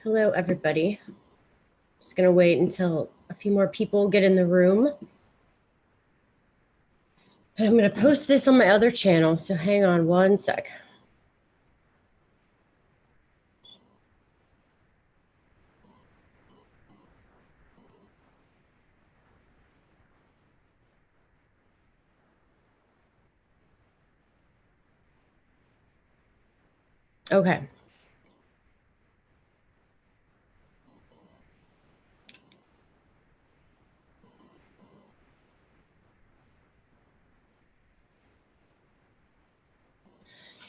Hello, everybody. Just gonna wait until a few more people get in the room. And I'm gonna post this on my other channel, so hang on one sec. Okay.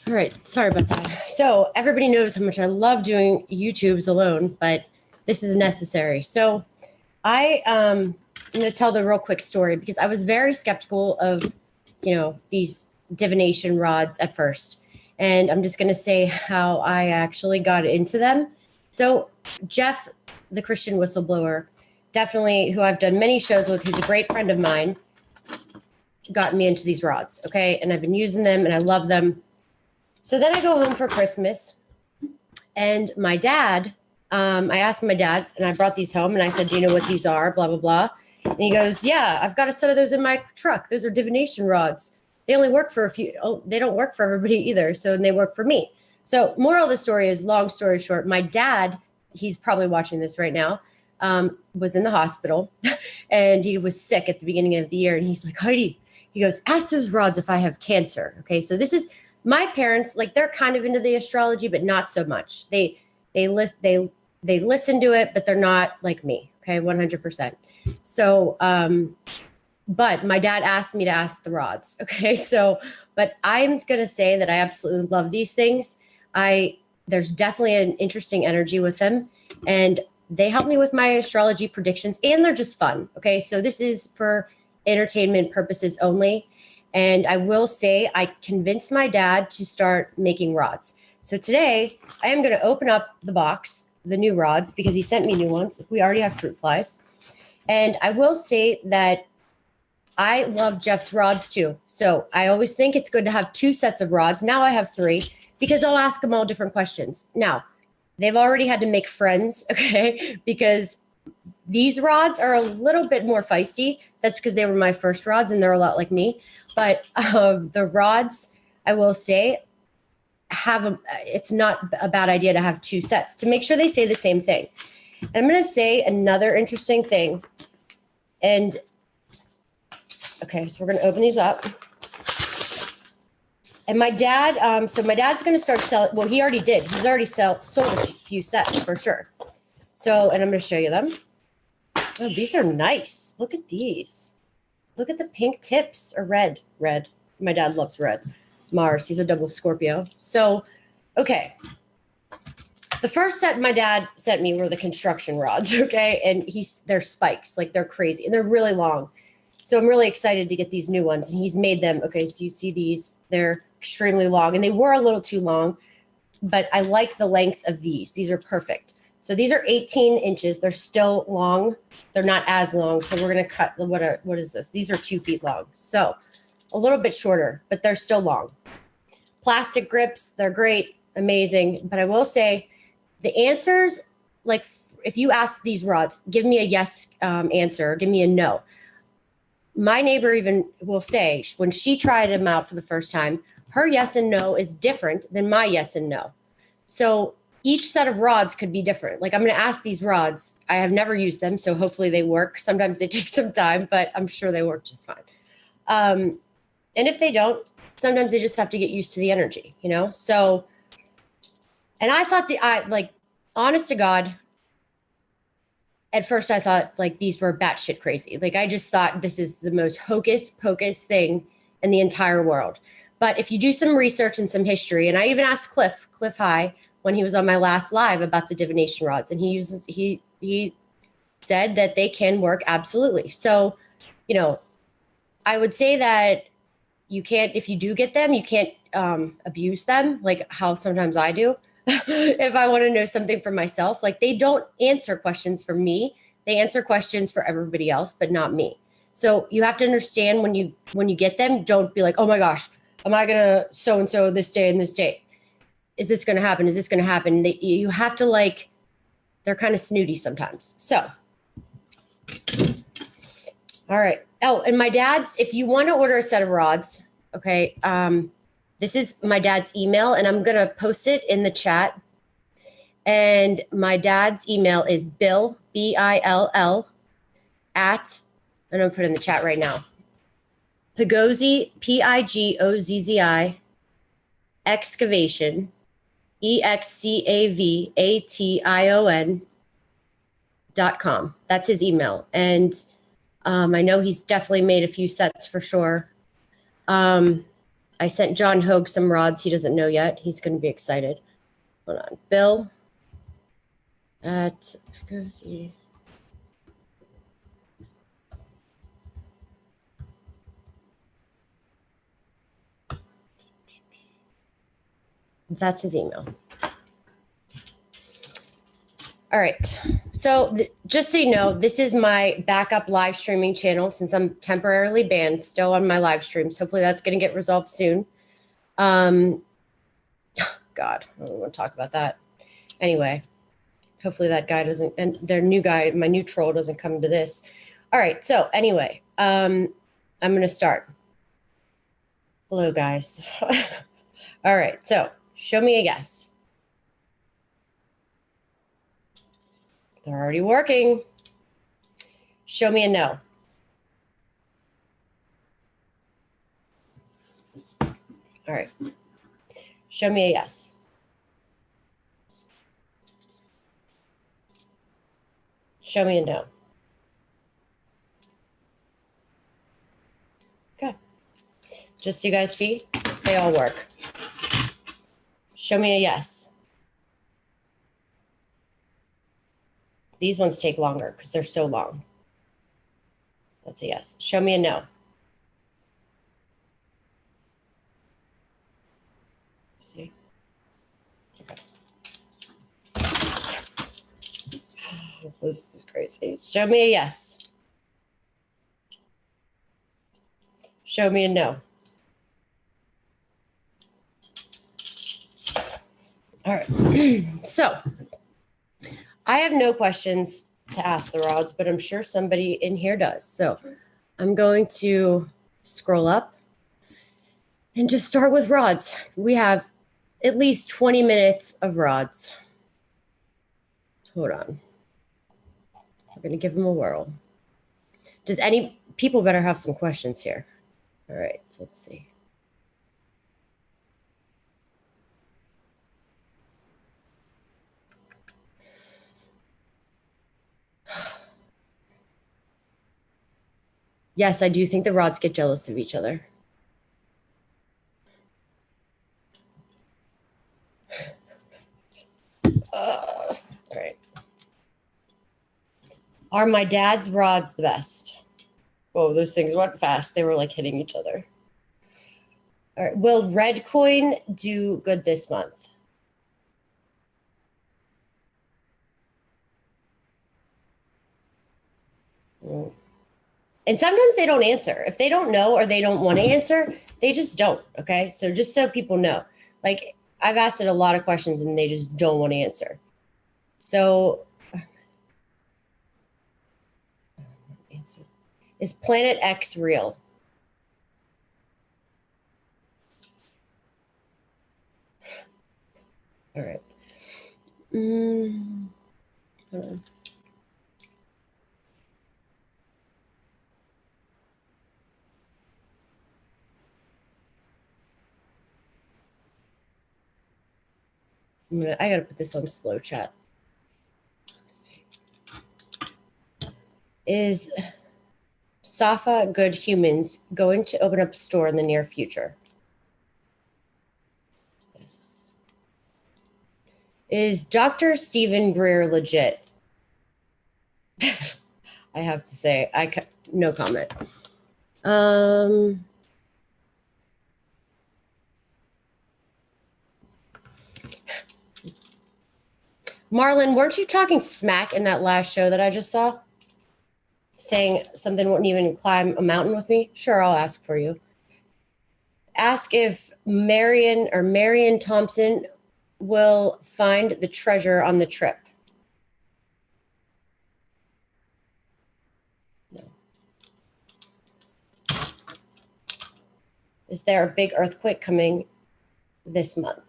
All right, sorry about that. So everybody knows how much I love doing YouTubes alone, but this is necessary. So I'm gonna tell the real quick story because I was very skeptical of, these divination rods at first. And I'm just gonna say how I actually got into them. So Jeff, the Christian whistleblower, definitely who I've done many shows with, who's a great friend of mine, got me into these rods. Okay. And I've been using them and I love them. So then I go home for Christmas and my dad, I asked my dad and I brought these home and I said, do you know what these are? Blah, blah, blah. And he goes, yeah, I've got a set of those in my truck. Those are divination rods. They only work for a few. Oh, they don't work for everybody either. So they work for me. So moral of the story is, long story short, my dad, he's probably watching this right now, was in the hospital and he was sick at the beginning of the year. And he's like, Heidi, he goes, ask those rods if I have cancer. Okay. So this is my parents, like they're kind of into the astrology, but not so much. They listen to it, but they're not like me. Okay. 100%. So, but my dad asked me to ask the rods. Okay. So, but I'm going to say that I absolutely love these things. There's definitely an interesting energy with them and they help me with my astrology predictions and they're just fun. Okay. So this is for entertainment purposes only. And I will say I convinced my dad to start making rods. So today I am going to open up the box, the new rods, because he sent me new ones. We already have fruit flies. And I will say that I love Jeff's rods too. So I always think it's good to have two sets of rods. Now I have three because I'll ask them all different questions. Now, they've already had to make friends, okay? Because these rods are a little bit more feisty. That's because they were my first rods and they're a lot like me. But the rods, I will say, it's not a bad idea to have two sets to make sure they say the same thing. And I'm going to say another interesting thing. And okay, so we're going to open these up. And my dad, so my dad's going to start selling. Well, he already did. He's already sold a few sets for sure. So, and I'm going to show you them. Oh, these are nice. Look at these. Look at the pink tips, or red. My dad loves red. Mars, he's a double Scorpio. So, okay. The first set my dad sent me were the construction rods, okay? And they're spikes, like they're crazy, and they're really long. So I'm really excited to get these new ones. And he's made them, okay, so you see these, they're extremely long, and they were a little too long, but I like the length of these. These are perfect. So these are 18 inches. They're still long. They're not as long. So we're going to cut, what is this? These are 2 feet long. So a little bit shorter, but they're still long. Plastic grips, they're great, amazing. But I will say the answers, like if you ask these rods, give me a yes answer, give me a no. My neighbor even will say when she tried them out for the first time, her yes and no is different than my yes and no. So each set of rods could be different. Like I'm going to ask these rods. I have never used them, so hopefully they work. Sometimes they take some time, but I'm sure they work just fine. And if they don't, sometimes they just have to get used to the energy, So, and I thought honest to God, at first I thought like these were batshit crazy. Like I just thought this is the most hocus pocus thing in the entire world. But if you do some research and some history, and I even asked Cliff High, when he was on my last live about the divination rods, and he said that they can work absolutely. So, I would say that you can't, if you do get them, you can't abuse them like how sometimes I do. If I want to know something for myself, like they don't answer questions for me. They answer questions for everybody else, but not me. So you have to understand when you get them, don't be like, oh my gosh, am I going to so-and-so this day and this day? Is this going to happen? Is this going to happen? You have to they're kind of snooty sometimes. So, all right. Oh, and my dad's, if you want to order a set of rods, okay, this is my dad's email, and I'm going to post it in the chat. And my dad's email is Bill, B-I-L-L, at, and I'm going to put it in the chat right now, Pigozzi, P-I-G-O-Z-Z-I, excavation, EXCAVATION.com. That's his email. And I know he's definitely made a few sets for sure. I sent John Hogue some rods he doesn't know yet. He's going to be excited. Hold on. Bill at Pigozzi. That's his email. All right. So just so you know, this is my backup live streaming channel since I'm temporarily banned still on my live streams. Hopefully that's going to get resolved soon. God, I don't want to talk about that. Anyway, hopefully that guy doesn't, and their new guy, my new troll doesn't come to this. All right. So anyway, I'm going to start. Hello, guys. All right. So show me a yes. They're already working. Show me a no. All right. Show me a yes. Show me a no. Okay. Just so you guys see, they all work. Show me a yes. These ones take longer because they're so long. That's a yes. Show me a no. See? Okay. This is crazy. Show me a yes. Show me a no. All right. So I have no questions to ask the rods, but I'm sure somebody in here does. So I'm going to scroll up and just start with rods. We have at least 20 minutes of rods. Hold on. We're going to give them a whirl. Does any people better have some questions here? All right, so let's see. Yes, I do think the rods get jealous of each other. All right. Are my dad's rods the best? Whoa, those things went fast. They were like hitting each other. All right. Will red coin do good this month? And sometimes they don't answer. If they don't know or they don't want to answer, they just don't. Okay. So just so people know, like I've asked it a lot of questions and they just don't want to answer. So is Planet X real? All right. Hold on. I gotta put this on slow chat. Is Safa Good Humans going to open up a store in the near future? Yes. Is Dr. Stephen Greer legit? I have to say, no comment. Marlon, weren't you talking smack in that last show that I just saw? Saying something wouldn't even climb a mountain with me? Sure, I'll ask for you. Ask if Marion Thompson will find the treasure on the trip. Is there a big earthquake coming this month?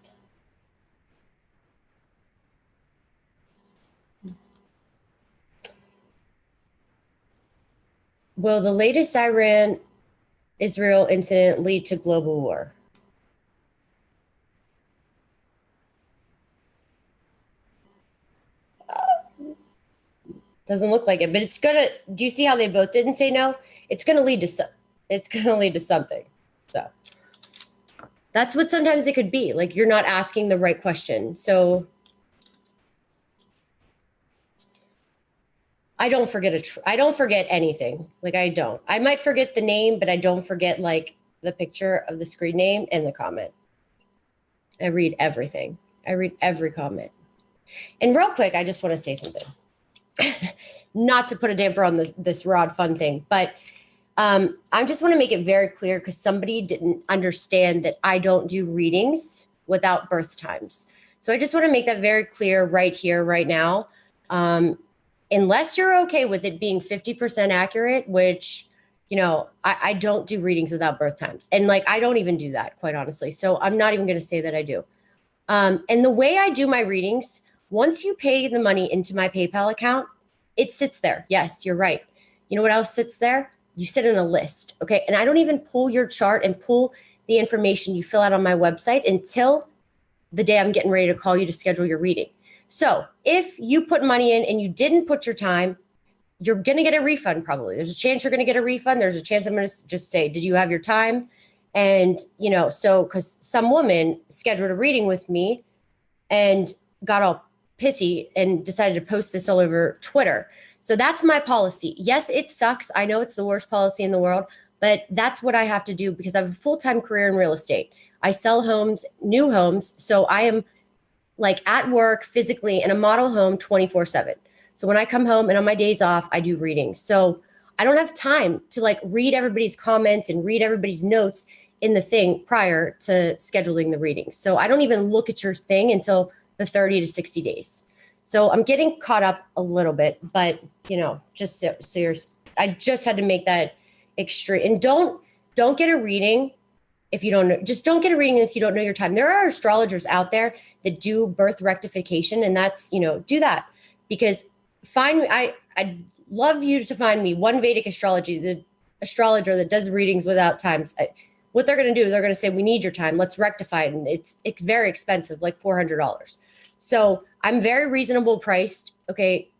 Will the latest Iran-Israel incident lead to global war? Doesn't look like it, but it's gonna. Do you see how they both didn't say no? It's gonna lead to it's gonna lead to something. So that's what sometimes it could be. Like you're not asking the right question. So I don't forget I don't forget anything. Like I don't. I might forget the name, but I don't forget like the picture of the screen name and the comment. I read everything. I read every comment. And real quick, I just want to say something. Not to put a damper on this Rod Fun thing, but I just want to make it very clear because somebody didn't understand that I don't do readings without birth times. So I just want to make that very clear right here, right now. Unless you're okay with it being 50% accurate, which, you know, I don't do readings without birth times. And like, I don't even do that, quite honestly. So I'm not even going to say that I do. And the way I do my readings, once you pay the money into my PayPal account, it sits there. Yes, you're right. You know what else sits there? You sit in a list. Okay. And I don't even pull your chart and pull the information you fill out on my website until the day I'm getting ready to call you to schedule your reading. So if you put money in and you didn't put your time, you're going to get a refund probably. There's a chance you're going to get a refund. There's a chance I'm going to just say, did you have your time? And, you know, so because some woman scheduled a reading with me and got all pissy and decided to post this all over Twitter. So that's my policy. Yes, it sucks. I know it's the worst policy in the world, but that's what I have to do because I have a full-time career in real estate. I sell homes, new homes. So I am like at work physically in a model home 24/7. So when I come home and on my days off, I do readings. So I don't have time to like read everybody's comments and read everybody's notes in the thing prior to scheduling the reading. So I don't even look at your thing until the 30 to 60 days. So I'm getting caught up a little bit, but you know, just so you're, I just had to make that extreme. And don't get a reading if you don't know, just don't get a reading if you don't know your time. There are astrologers out there that do birth rectification, and that's, you know, do that because I'd love you to find me one Vedic astrology, the astrologer that does readings without times. What they're going to do, they're going to say, we need your time. Let's rectify it. And it's very expensive, like $400. So I'm very reasonable priced. Okay.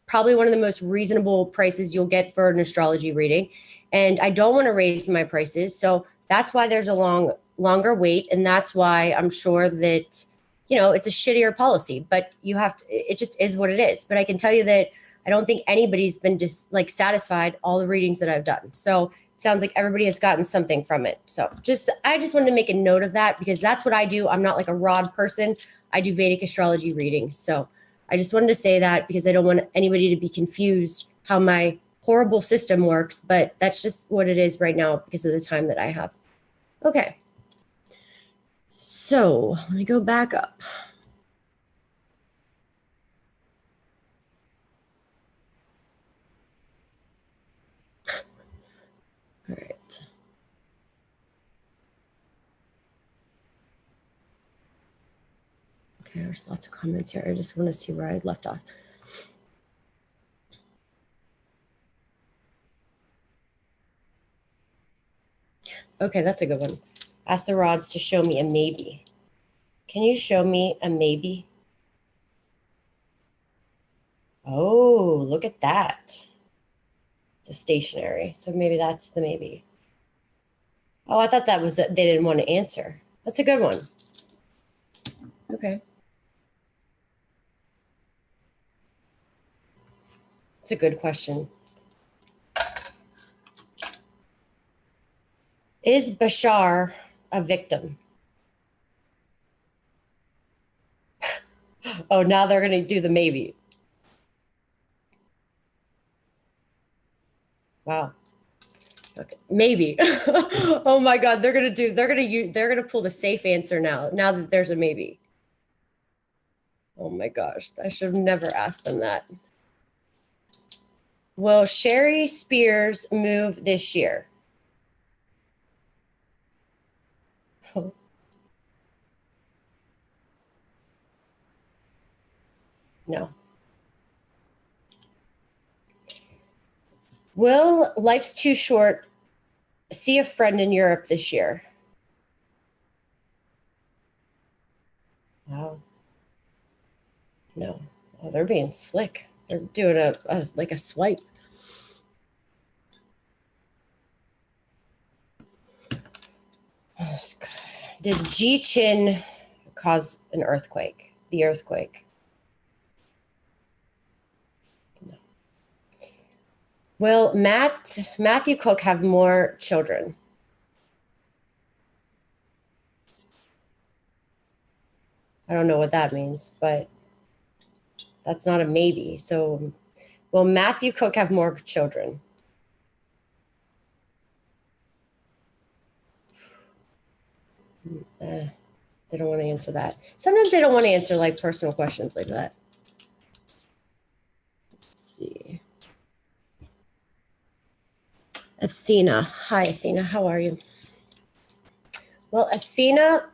Probably one of the most reasonable prices you'll get for an astrology reading. And I don't want to raise my prices. So that's why there's a longer wait. And that's why I'm sure that, you know, it's a shittier policy, but you have to, it just is what it is. But I can tell you that I don't think anybody's been just like satisfied all the readings that I've done. So it sounds like everybody has gotten something from it. So I just wanted to make a note of that because that's what I do. I'm not like a Rod person. I do Vedic astrology readings. So I just wanted to say that because I don't want anybody to be confused how my horrible system works, but that's just what it is right now because of the time that I have. Okay. So let me go back up. All right. Okay, there's lots of comments here. I just want to see where I left off. Okay, that's a good one. Ask the rods to show me a maybe. Can you show me a maybe? Oh, look at that. It's a stationary. So maybe that's the maybe. Oh, I thought that was that they didn't want to answer. That's a good one. Okay. It's a good question. Is Bashar a victim? Oh, now they're going to do the maybe. Wow. Okay. Maybe. Oh my God. They're going to pull the safe answer now that there's a maybe. Oh my gosh. I should have never asked them that. Will Sherry Spears move this year? No. Will Life's Too Short see a friend in Europe this year? Wow. No. Oh, they're being slick. They're doing a like a swipe. Did Ji Chin cause an earthquake? The earthquake. No. Will Matthew Cook have more children? I don't know what that means, but that's not a maybe. So will Matthew Cook have more children? They don't want to answer that. Sometimes they don't want to answer like personal questions like that. Let's see. Athena. Hi, Athena. How are you? Well, Athena,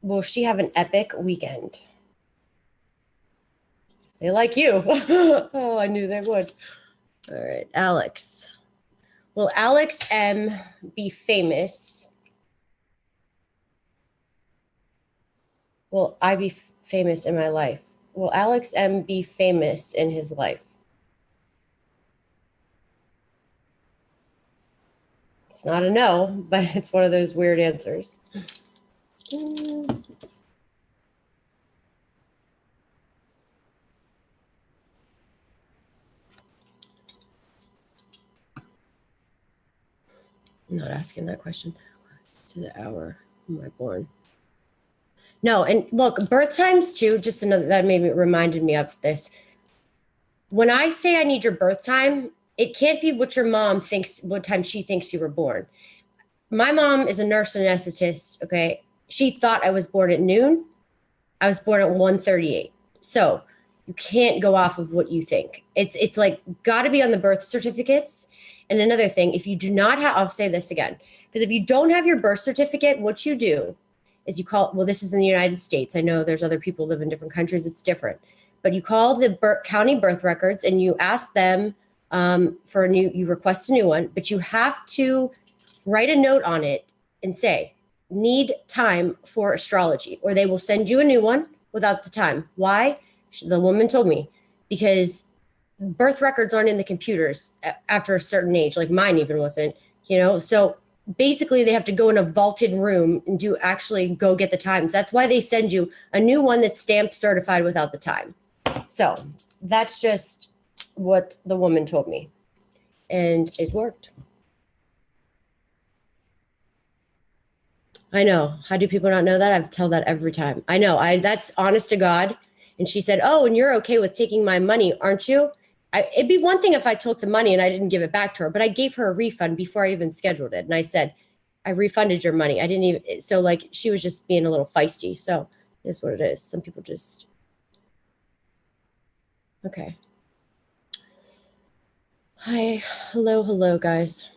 will she have an epic weekend? They like you. Oh, I knew they would. All right, Alex. Will Alex M be famous? Will I be famous in my life? Will Alex M be famous in his life? It's not a no, but it's one of those weird answers. I'm not asking that question. To the hour. Am I born? No, and look, birth times too, just another that reminded me of this. When I say I need your birth time, it can't be what your mom thinks, what time she thinks you were born. My mom is a nurse anesthetist, okay? She thought I was born at noon. I was born at 1:38. So you can't go off of what you think. It's like got to be on the birth certificates. And another thing, if you do not have, I'll say this again, because if you don't have your birth certificate, what you do is you call, well, this is in the United States. I know there's other people who live in different countries. It's different. But you call the county birth records and you ask them for you request a new one, but you have to write a note on it and say, need time for astrology, or they will send you a new one without the time. Why? The woman told me, because birth records aren't in the computers after a certain age, like mine even wasn't, so basically they have to go in a vaulted room and go get the times. That's why they send you a new one that's stamped certified without the time. So that's just what the woman told me, and it worked. I know. How do people not know that? I've told that every time. I know. That's honest to God. And she said, oh, and you're okay with taking my money, aren't you? It'd be one thing if I took the money and I didn't give it back to her, but I gave her a refund before I even scheduled it. And I said, I refunded your money. I didn't even, so like she was just being a little feisty. So it is what it is. Some people just, okay. Hi, hello, guys.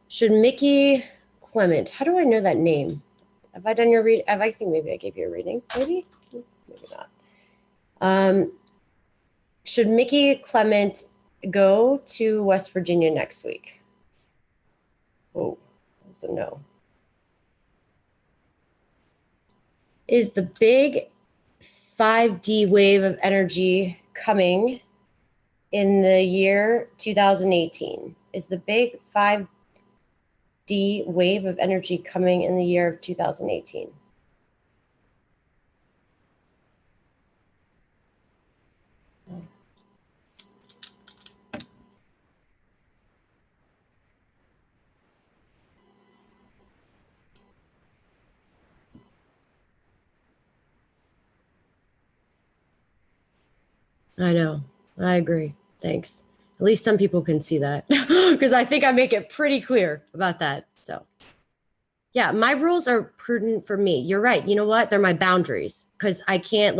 Should Mickey Clement, how do I know that name? Have I done your read? I think maybe I gave you a reading. Maybe not. Should Mickey Clement go to West Virginia next week? Oh, that's a no. Is the big 5D wave of energy coming in the year 2018? Is the big 5D wave of energy coming in the year of 2018? I know. I agree. Thanks. At least some people can see that because I think I make it pretty clear about that. So yeah, my rules are prudent for me. You're right. You know what? They're my boundaries because I can't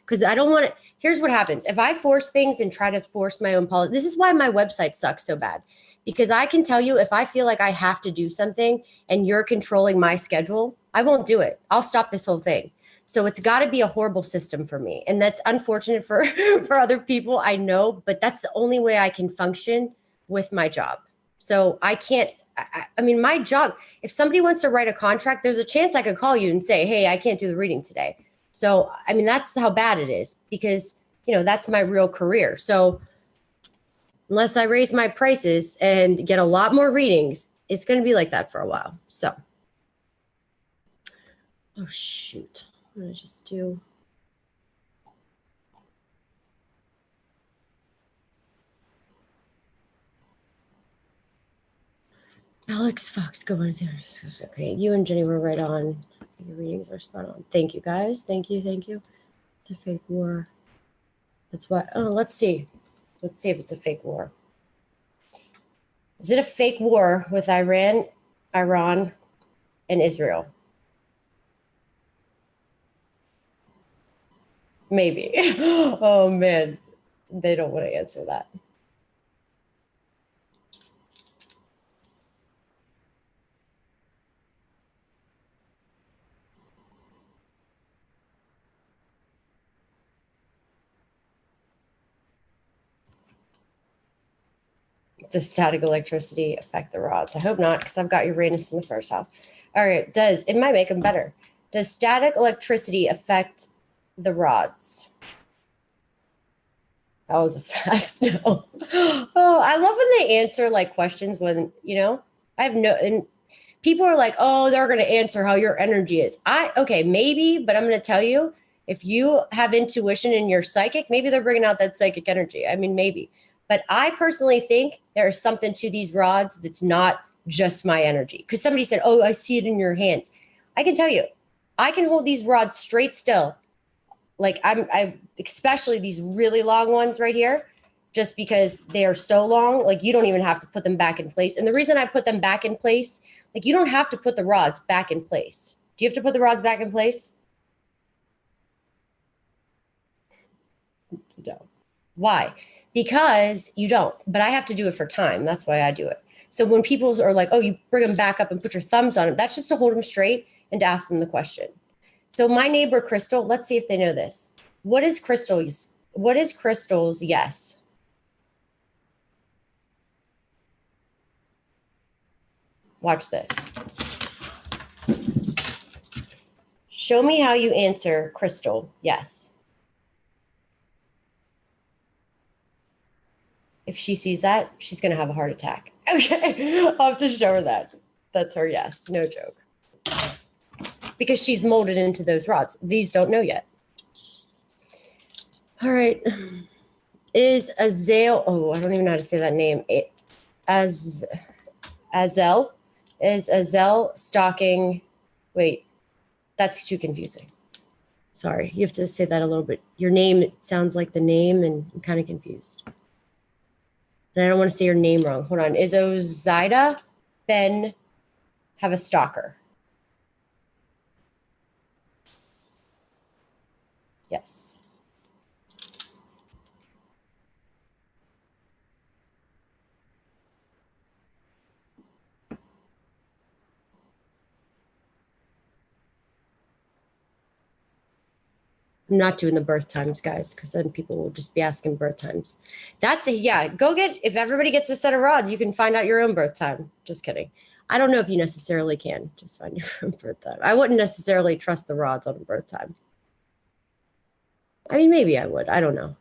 because I don't want to. Here's what happens. If I force things and try to force my own policy, this is why my website sucks so bad, because I can tell you if I feel like I have to do something and you're controlling my schedule, I won't do it. I'll stop this whole thing. So it's got to be a horrible system for me. And that's unfortunate for, for other people, I know, but that's the only way I can function with my job. So I can't, I mean, my job, if somebody wants to write a contract, there's a chance I could call you and say, hey, I can't do the reading today. So, I mean, that's how bad it is because, you know, that's my real career. So unless I raise my prices and get a lot more readings, it's going to be like that for a while. So, oh, shoot. I'm going to just do. Alex Fox, go on. Okay, you and Jenny were right on. Your readings are spot on. Thank you, guys. Thank you. Thank you. It's a fake war. That's what. Oh, let's see. Let's see if it's a fake war. Is it a fake war with Iran, and Israel? Maybe. Oh, man. They don't want to answer that. Does static electricity affect the rods? I hope not, because I've got Uranus in the first house. All right, it might make them better. Does static electricity affect the rods? That was a fast no. Oh, I love when they answer like questions when, you know, I have no, and people are like, oh, they're going to answer how your energy is. Okay, maybe, but I'm going to tell you, if you have intuition and you're psychic, maybe they're bringing out that psychic energy. I mean, maybe. But I personally think there's something to these rods that's not just my energy. Because somebody said, oh, I see it in your hands. I can tell you, I can hold these rods straight still. Like I especially these really long ones right here, just because they are so long, like you don't even have to put them back in place. And the reason I put them back in place, like you don't have to put the rods back in place. Do you have to put the rods back in place? No. Why? Because you don't, but I have to do it for time. That's why I do it. So when people are like, oh, you bring them back up and put your thumbs on them, that's just to hold them straight and to ask them the question. So my neighbor, Crystal, let's see if they know this. What is Crystal's yes? Watch this. Show me how you answer Crystal, yes. If she sees that, she's going to have a heart attack. Okay, I'll have to show her that. That's her yes, no joke. Because she's molded into those rods. These don't know yet. All right. Is Azael, oh, I don't even know how to say that name. Azel? Is Azel stalking? Wait, that's too confusing. Sorry, you have to say that a little bit. Your name sounds like the name, and I'm kind of confused. And I don't want to say your name wrong. Hold on. Is Ozaida Ben have a stalker? Yes. I'm not doing the birth times, guys, because then people will just be asking birth times. Yeah, if everybody gets a set of rods, you can find out your own birth time. Just kidding. I don't know if you necessarily can just find your own birth time. I wouldn't necessarily trust the rods on birth time. I mean, maybe I would. I don't know.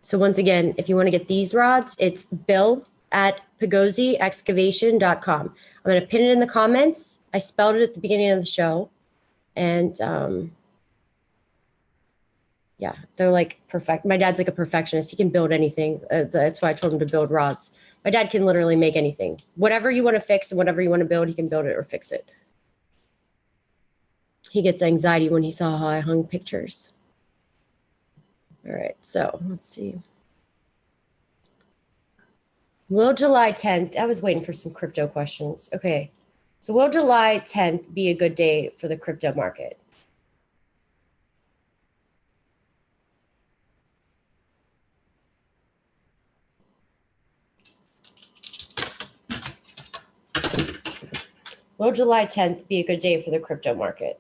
So once again, if you want to get these rods, it's bill@pagosiexcavation.com. I'm going to pin it in the comments. I spelled it at the beginning of the show. And yeah, they're like perfect. My dad's like a perfectionist. He can build anything. That's why I told him to build rods. My dad can literally make anything. Whatever you want to fix and whatever you want to build, he can build it or fix it. He gets anxiety when he saw how I hung pictures. All right, so let's see. Will July 10th, I was waiting for some crypto questions. Okay, So will July 10th be a good day for the crypto market? Will July 10th be a good day for the crypto market?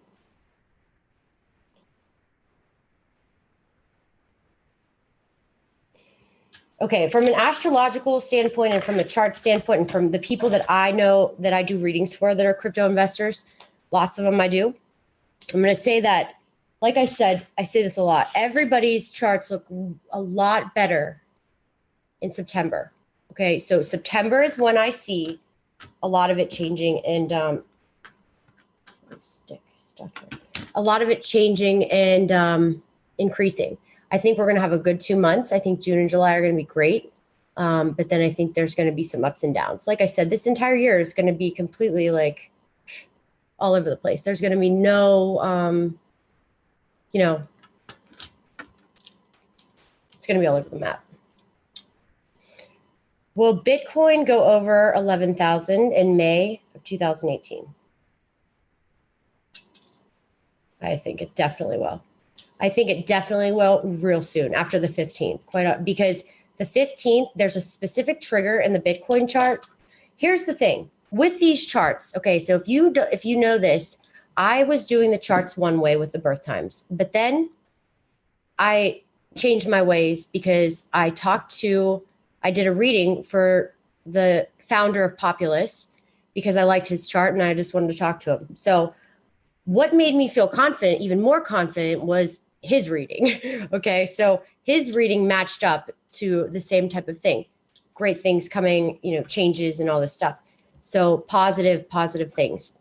Okay, from an astrological standpoint and from a chart standpoint and from the people that I know that I do readings for that are crypto investors, lots of them I do. I'm going to say that, like I said, I say this a lot. Everybody's charts look a lot better in September. Okay, so September is when I see a lot of it changing and stuck here. A lot of it changing and increasing. I think we're going to have a good 2 months. I think June and July are going to be great. But then I think there's going to be some ups and downs. Like I said, this entire year is going to be completely like all over the place. There's going to be no, it's going to be all over the map. Will Bitcoin go over 11,000 in May of 2018? I think it definitely will. I think it definitely will real soon after the 15th, because the 15th, there's a specific trigger in the Bitcoin chart. Here's the thing with these charts. Okay, so if you know this, I was doing the charts one way with the birth times, but then I changed my ways because I did a reading for the founder of Populous because I liked his chart and I just wanted to talk to him. So what made me feel confident, even more confident, was his reading. Okay, so his reading matched up to the same type of thing. Great things coming, changes and all this stuff. So positive things.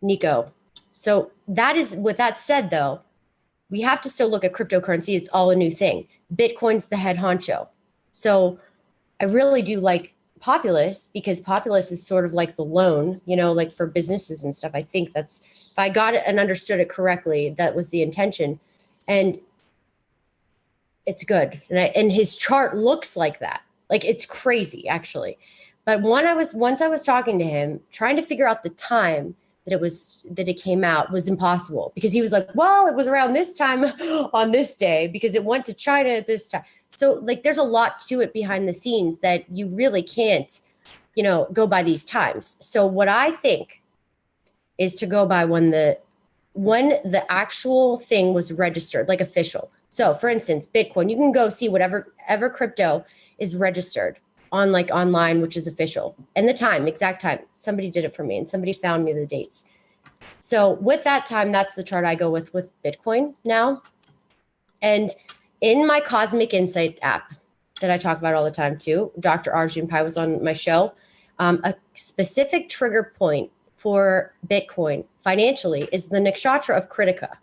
Nico. So with that said, though, we have to still look at cryptocurrency. It's all a new thing. Bitcoin's the head honcho. So I really do like Populous because Populous is sort of like the loan, like for businesses and stuff. I think that's, if I got it and understood it correctly, that was the intention. And it's good. And his chart looks like that. Like it's crazy, actually. But once I was talking to him, trying to figure out the time that it came out was impossible because he was like, well, it was around this time on this day because it went to China at this time. So like there's a lot to it behind the scenes that you really can't, go by these times. So what I think is to go by when the actual thing was registered, like official. So for instance, Bitcoin, you can go see whatever crypto is registered on like online, which is official, and the exact time. Somebody did it for me and somebody found me the dates. So with that time, that's the chart I go with Bitcoin now. And in my Cosmic Insight app that I talk about all the time too, Dr. Arjun Pai was on my show. A specific trigger point for Bitcoin financially is the nakshatra of Kritika.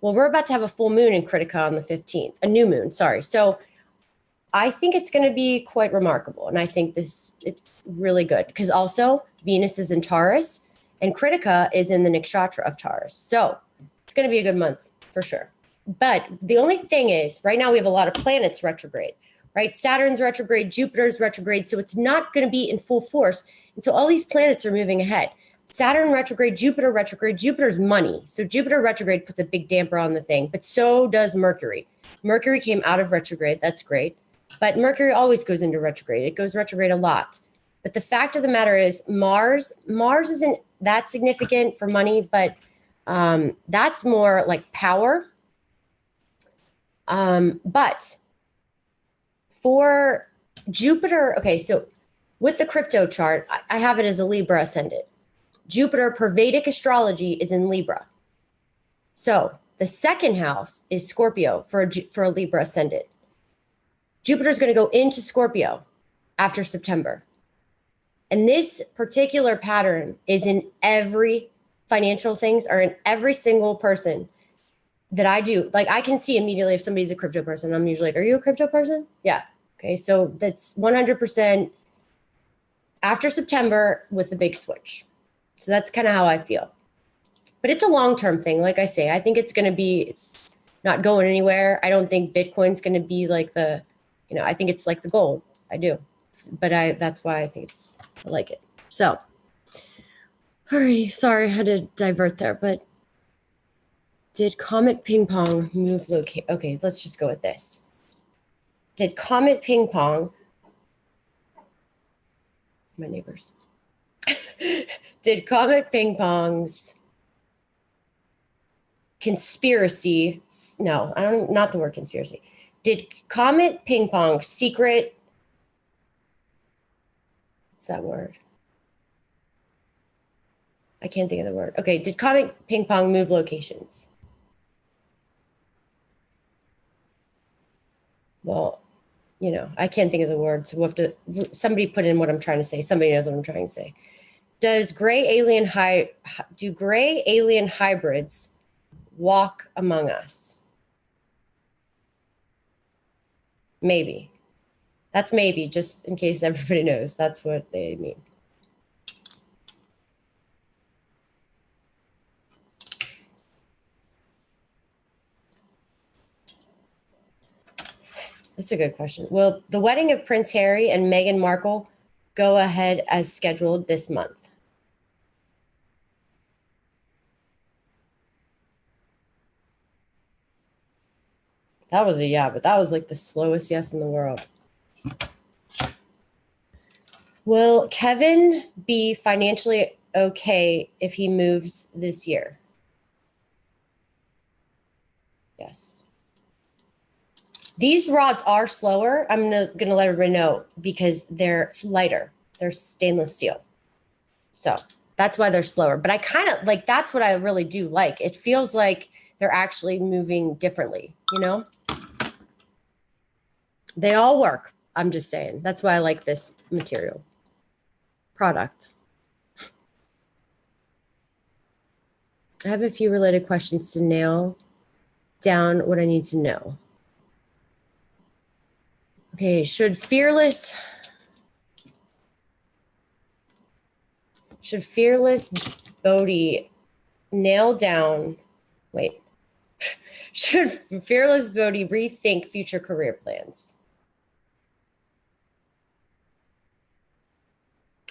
Well, we're about to have a full moon in Kritika on the 15th, a new moon, sorry. So I think it's going to be quite remarkable. And I think it's really good because also Venus is in Taurus and Kritika is in the nakshatra of Taurus. So it's going to be a good month for sure. But the only thing is right now we have a lot of planets retrograde, right? Saturn's retrograde, Jupiter's retrograde. So it's not going to be in full force until all these planets are moving ahead. Saturn retrograde, Jupiter's money. So Jupiter retrograde puts a big damper on the thing, but so does Mercury. Mercury came out of retrograde. That's great. But Mercury always goes into retrograde. It goes retrograde a lot. But the fact of the matter is Mars isn't that significant for money, but that's more like power. But for Jupiter, okay, so with the crypto chart, I have it as a Libra ascendant. Jupiter per Vedic astrology is in Libra. So the second house is Scorpio for a Libra ascendant. Jupiter is going to go into Scorpio after September. And this particular pattern is in every financial things are in every single person that I do. Like I can see immediately if somebody's a crypto person. I'm usually like, are you a crypto person? Yeah. Okay. So that's 100% after September with a big switch. So that's kind of how I feel. But it's a long-term thing. Like I say, I think it's not going anywhere. I don't think Bitcoin's going to be like I think it's like the gold. I do. But that's why I think I like it. So Alrighty, sorry, I had to divert there, but did Comet Ping Pong move locate? Okay, let's just go with this. Did Comet Ping Pong, my neighbors, did Comet Ping Pong's conspiracy, no, I don't, not the word conspiracy. Did Comet Ping Pong secret, what's that word? I can't think of the word. Okay, did Comet Ping Pong move locations? Well, you know, I can't think of the word, so we'll have to, somebody put in what I'm trying to say. Somebody knows what I'm trying to say. Do gray alien hybrids walk among us? Maybe. That's maybe, just in case everybody knows. That's what they mean. That's a good question. Will the wedding of Prince Harry and Meghan Markle go ahead as scheduled this month? That was a yeah, but that was like the slowest yes in the world. Will Kevin be financially okay if he moves this year? Yes. These rods are slower. I'm gonna let everybody know because they're lighter. They're stainless steel. So that's why they're slower. But I kind of like, that's what I really do like. It feels like they're actually moving differently, you know? They all work. I'm just saying. That's why I like this material product. I have a few related questions to nail down what I need to know. Okay, should Fearless Bodhi nail down, wait, should Fearless Bodhi rethink future career plans?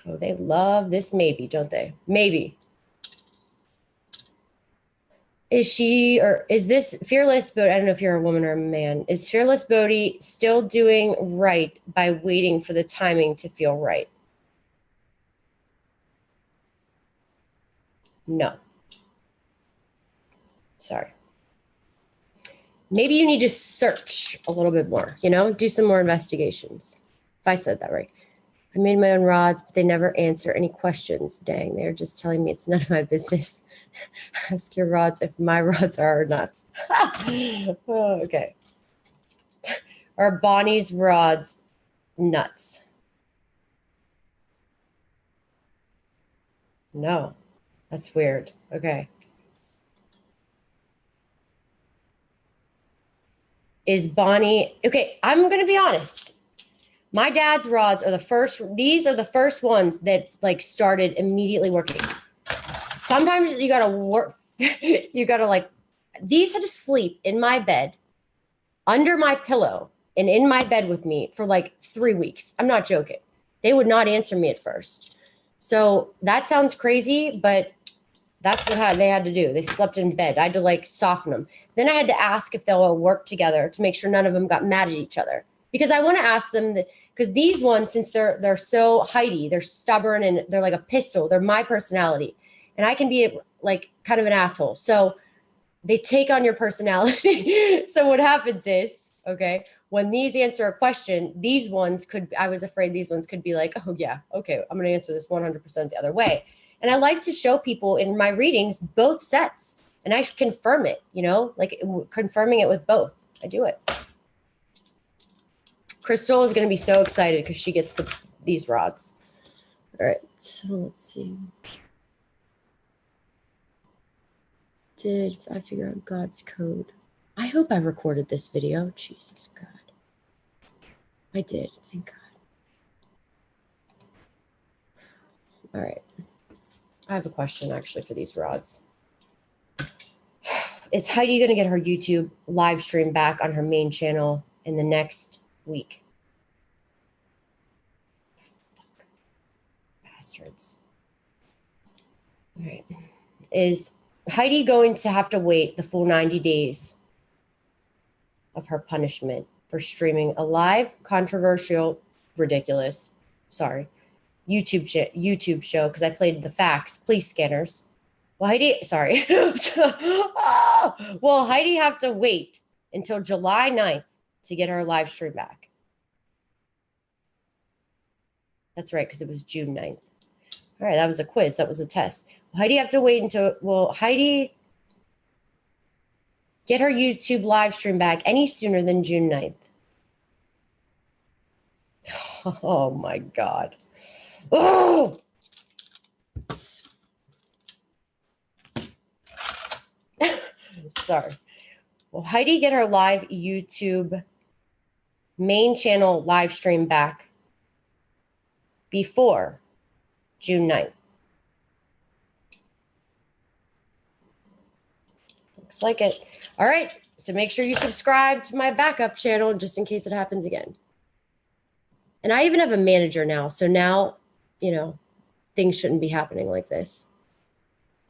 Oh, they love this maybe, don't they? Maybe. Is she, or is this Fearless Bodhi, I don't know if you're a woman or a man, is Fearless Bodhi still doing right by waiting for the timing to feel right? No. Sorry. Maybe you need to search a little bit more, you know, do some more investigations. If I said that right. I made my own rods, but they never answer any questions. Dang, they're just telling me it's none of my business. Ask your rods if my rods are nuts. Oh, okay. Are Bonnie's rods nuts? No, that's weird. Okay. Is Bonnie, okay, I'm going to be honest. My dad's rods are the first, these are the first ones that like started immediately working. Sometimes you got to work, you got to like, these had to sleep in my bed, under my pillow, and in my bed with me for like 3 weeks. I'm not joking. They would not answer me at first. So that sounds crazy, but that's what they had to do. They slept in bed. I had to like soften them. Then I had to ask if they'll all work together to make sure none of them got mad at each other. Because I want to ask them that, because these ones, since they're so Heidi, they're stubborn and they're like a pistol. They're my personality. And I can be like kind of an asshole. So they take on your personality. So what happens is, okay, when these answer a question, these ones could, I was afraid these ones could be like, oh yeah, okay, I'm going to answer this 100% the other way. And I like to show people in my readings both sets, and I confirm it, you know, like confirming it with both. I do it. Crystal is going to be so excited because she gets these rods. All right, so let's see. Did I figure out God's code? I hope I recorded this video. Jesus God. I did, thank God. All right. I have a question actually for these rods. Is Heidi going to get her YouTube live stream back on her main channel in the next week? Fuck. Bastards. All right. Is Heidi going to have to wait the full 90 days of her punishment for streaming a live, controversial, ridiculous, sorry, YouTube show, because I played the facts, police scanners. Well, Heidi, sorry. Will Heidi have to wait until July 9th to get her live stream back? That's right, because it was June 9th. All right, that was a quiz. That was a test. Will Heidi have to wait until, will Heidi get her YouTube live stream back any sooner than June 9th? Oh my God. Oh! Sorry. Will Heidi get her live YouTube main channel live stream back before June 9th? Looks like it. All right. So make sure you subscribe to my backup channel just in case it happens again. And I even have a manager now. So now, you know, things shouldn't be happening like this.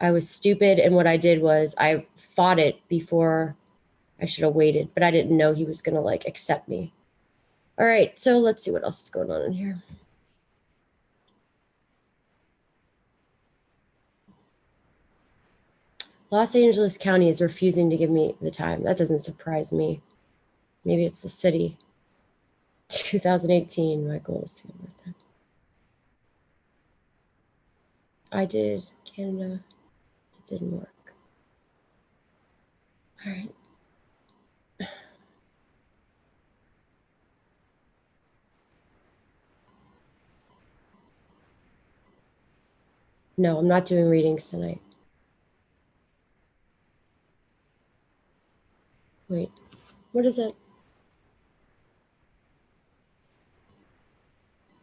I was stupid. And what I did was I fought it before I should have waited, but I didn't know he was going to like accept me. All right. So let's see what else is going on in here. Los Angeles County is refusing to give me the time. That doesn't surprise me. Maybe it's the city. 2018, my goal is to get more time. I did Canada. It didn't work. All right. No, I'm not doing readings tonight. Wait, what is it?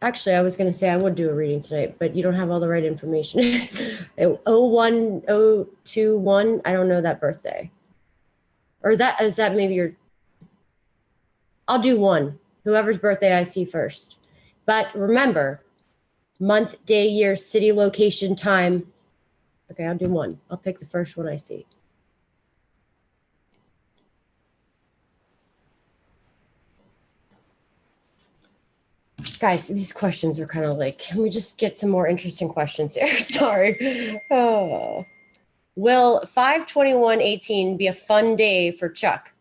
Actually, I was going to say I would do a reading tonight, but you don't have all the right information. 01021, I don't know that birthday. Or that is that maybe your... I'll do one, whoever's birthday I see first. But remember, month, day, year, city, location, time. Okay, I'll do one. I'll pick the first one I see. Guys, these questions are kind of like, can we just get some more interesting questions here? Sorry. Oh. Will 5/21/18 be a fun day for Chuck?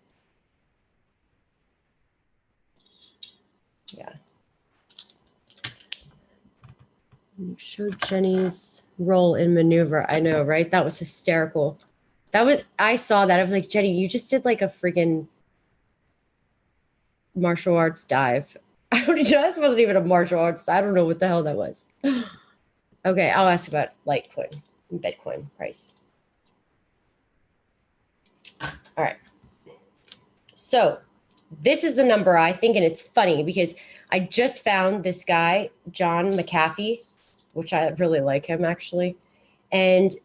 Yeah. You showed Jenny's role in maneuver. I know, right? That was hysterical. I saw that. I was like, Jenny, you just did like a freaking martial arts dive. I don't know. That wasn't even a martial arts. I don't know what the hell that was. Okay, I'll ask about Litecoin and Bitcoin price. All right. So this is the number I think, and it's funny because I just found this guy, John McAfee, which I really like him actually. And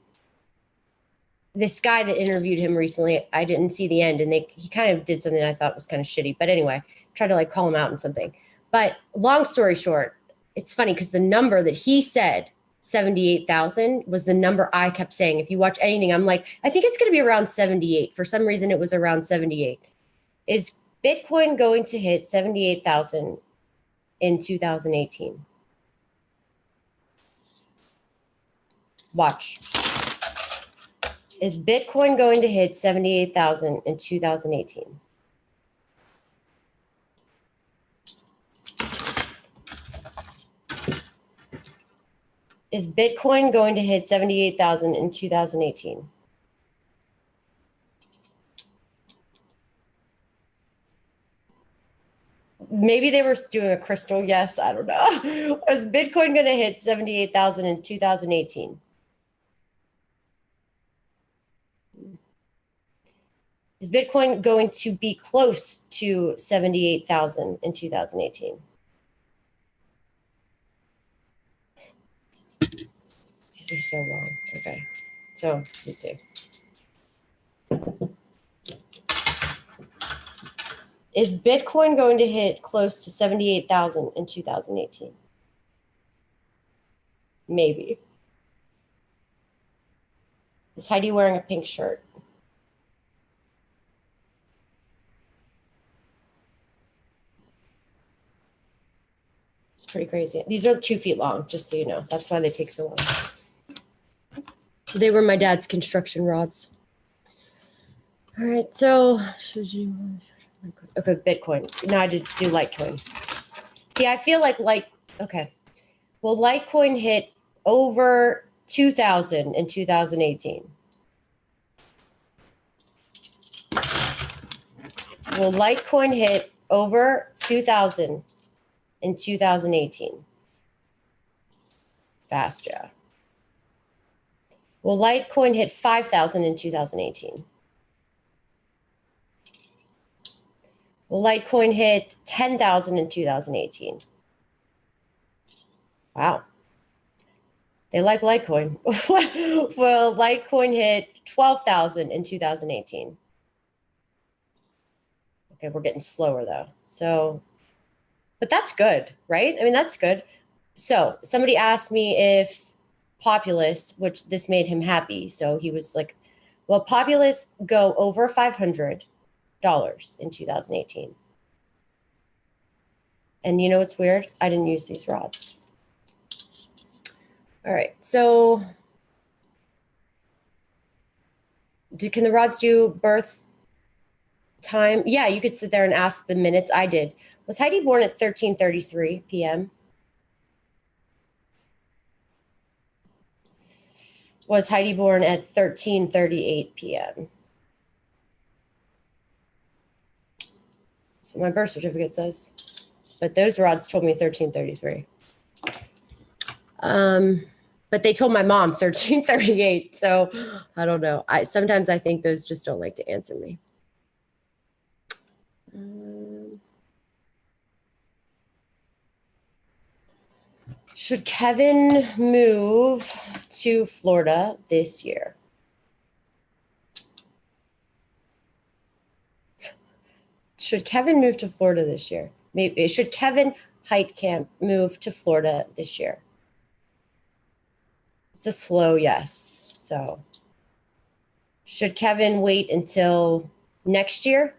this guy that interviewed him recently, I didn't see the end, and he kind of did something I thought was kind of shitty. But anyway, tried to like call him out on something. But long story short, it's funny because the number that he said, 78,000, was the number I kept saying. If you watch anything, I'm like, I think it's going to be around 78. For some reason, it was around 78. Is Bitcoin going to hit 78,000 in 2018? Watch. Is Bitcoin going to hit 78,000 in 2018? Is Bitcoin going to hit 78,000 in 2018? Maybe they were doing a crystal yes. I don't know. Is Bitcoin going to hit 78,000 in 2018? Is Bitcoin going to be close to 78,000 in 2018? These are so long. Okay. So you see. Is Bitcoin going to hit close to 78,000 in 2018? Maybe. Is Heidi wearing a pink shirt? It's pretty crazy. These are 2 feet long, just so you know. That's why they take so long. They were my dad's construction rods. All right, so should you? Okay, Bitcoin. No, I did do Litecoin. See, I feel like okay. Well, Litecoin hit over 2,000 in 2018. Well, Litecoin hit over 2,000 in 2018. Fast, yeah. Well, Litecoin hit 5,000 in 2018. Well, Litecoin hit 10,000 in 2018. Wow. They like Litecoin. Well, Litecoin hit 12,000 in 2018. Okay, we're getting slower though. So, but that's good, right? I mean, that's good. So somebody asked me if Populous, which this made him happy. So he was like, well, Populous go over $500 in 2018. And you know what's weird? I didn't use these rods. All right, so can the rods do birth time? Yeah, you could sit there and ask the minutes. I did. Was Heidi born at 13:33 p.m.? Was Heidi born at 13:38 p.m.? That's what my birth certificate says. But those rods told me 13:33. But they told my mom 13:38. So I don't know. Sometimes I think those just don't like to answer me. Should Kevin move to Florida this year? Should Kevin move to Florida this year? Maybe should Kevin Heitkamp move to Florida this year? It's a slow yes. So should Kevin wait until next year?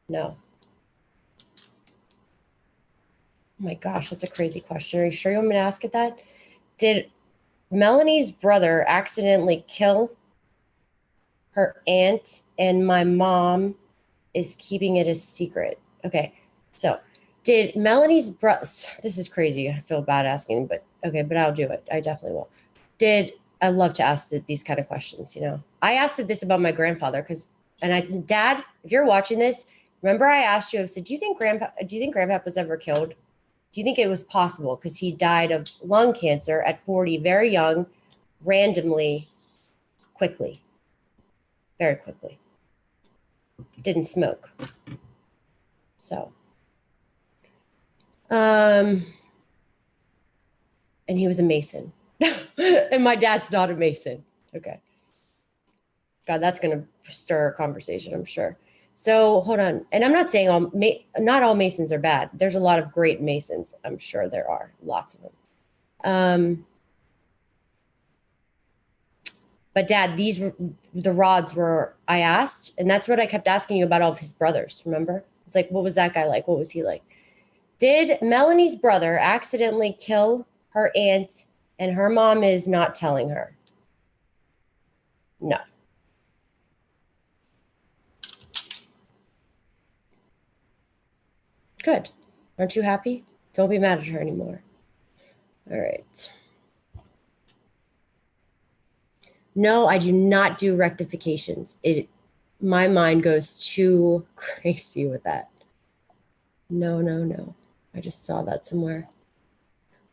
No. Oh my gosh, that's a crazy question. Are you sure you want me to ask it that? Did Melanie's brother accidentally kill her aunt and my mom is keeping it a secret? Okay, so did Melanie's brother, this is crazy. I feel bad asking, but okay, but I'll do it. I definitely will. I love to ask these kind of questions, you know. I asked this about my grandfather Dad, if you're watching this, remember I asked you, I said, do you think Grandpa was ever killed? Do you think it was possible? Because he died of lung cancer at 40, very young, randomly, quickly, very quickly. Didn't smoke. So, and he was a Mason. And my dad's not a Mason. Okay. God, that's going to stir a conversation, I'm sure. So hold on. And I'm not saying not all Masons are bad. There's a lot of great Masons. I'm sure there are lots of them. But Dad, the rods were, I asked, and that's what I kept asking you about all of his brothers. Remember? It's like, what was that guy like? What was he like? Did Melanie's brother accidentally kill her aunt and her mom is not telling her? No. Good. Aren't you happy? Don't be mad at her anymore. All right. No, I do not do rectifications. My mind goes too crazy with that. No, no, no. I just saw that somewhere.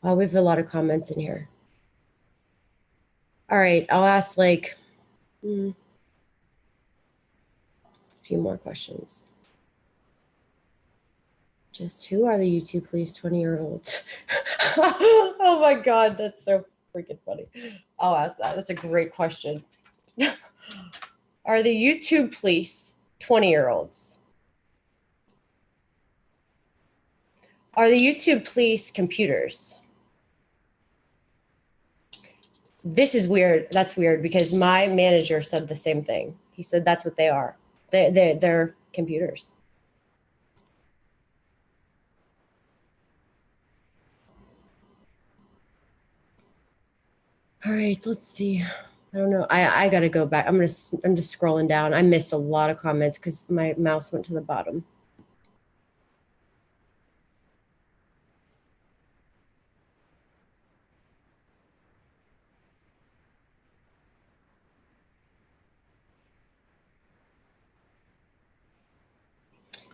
Oh, we have a lot of comments in here. All right, I'll ask like a few more questions. Just who are the YouTube please 20-year-olds? Oh my God, that's so freaking funny. I'll ask that. That's a great question. Are the YouTube police 20-year-olds? Are the YouTube police computers? This is weird. That's weird because my manager said the same thing. He said that's what they are. They're computers. All right, let's see. I don't know. I gotta go back. I'm just scrolling down. I missed a lot of comments because my mouse went to the bottom.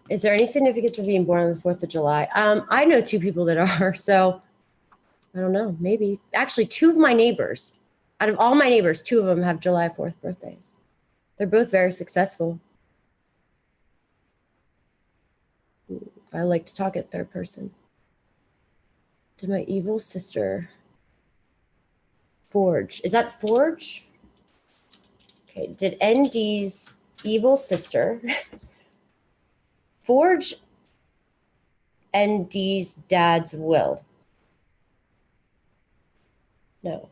Is there any significance for being born on the 4th of July? I know 2 people that are, so I don't know, maybe. Actually, 2 of my neighbors, out of all my neighbors, 2 of them have July 4th birthdays. They're both very successful. I like to talk at third person. Did my evil sister forge? Is that forge? Okay, did ND's evil sister forge ND's dad's will? No.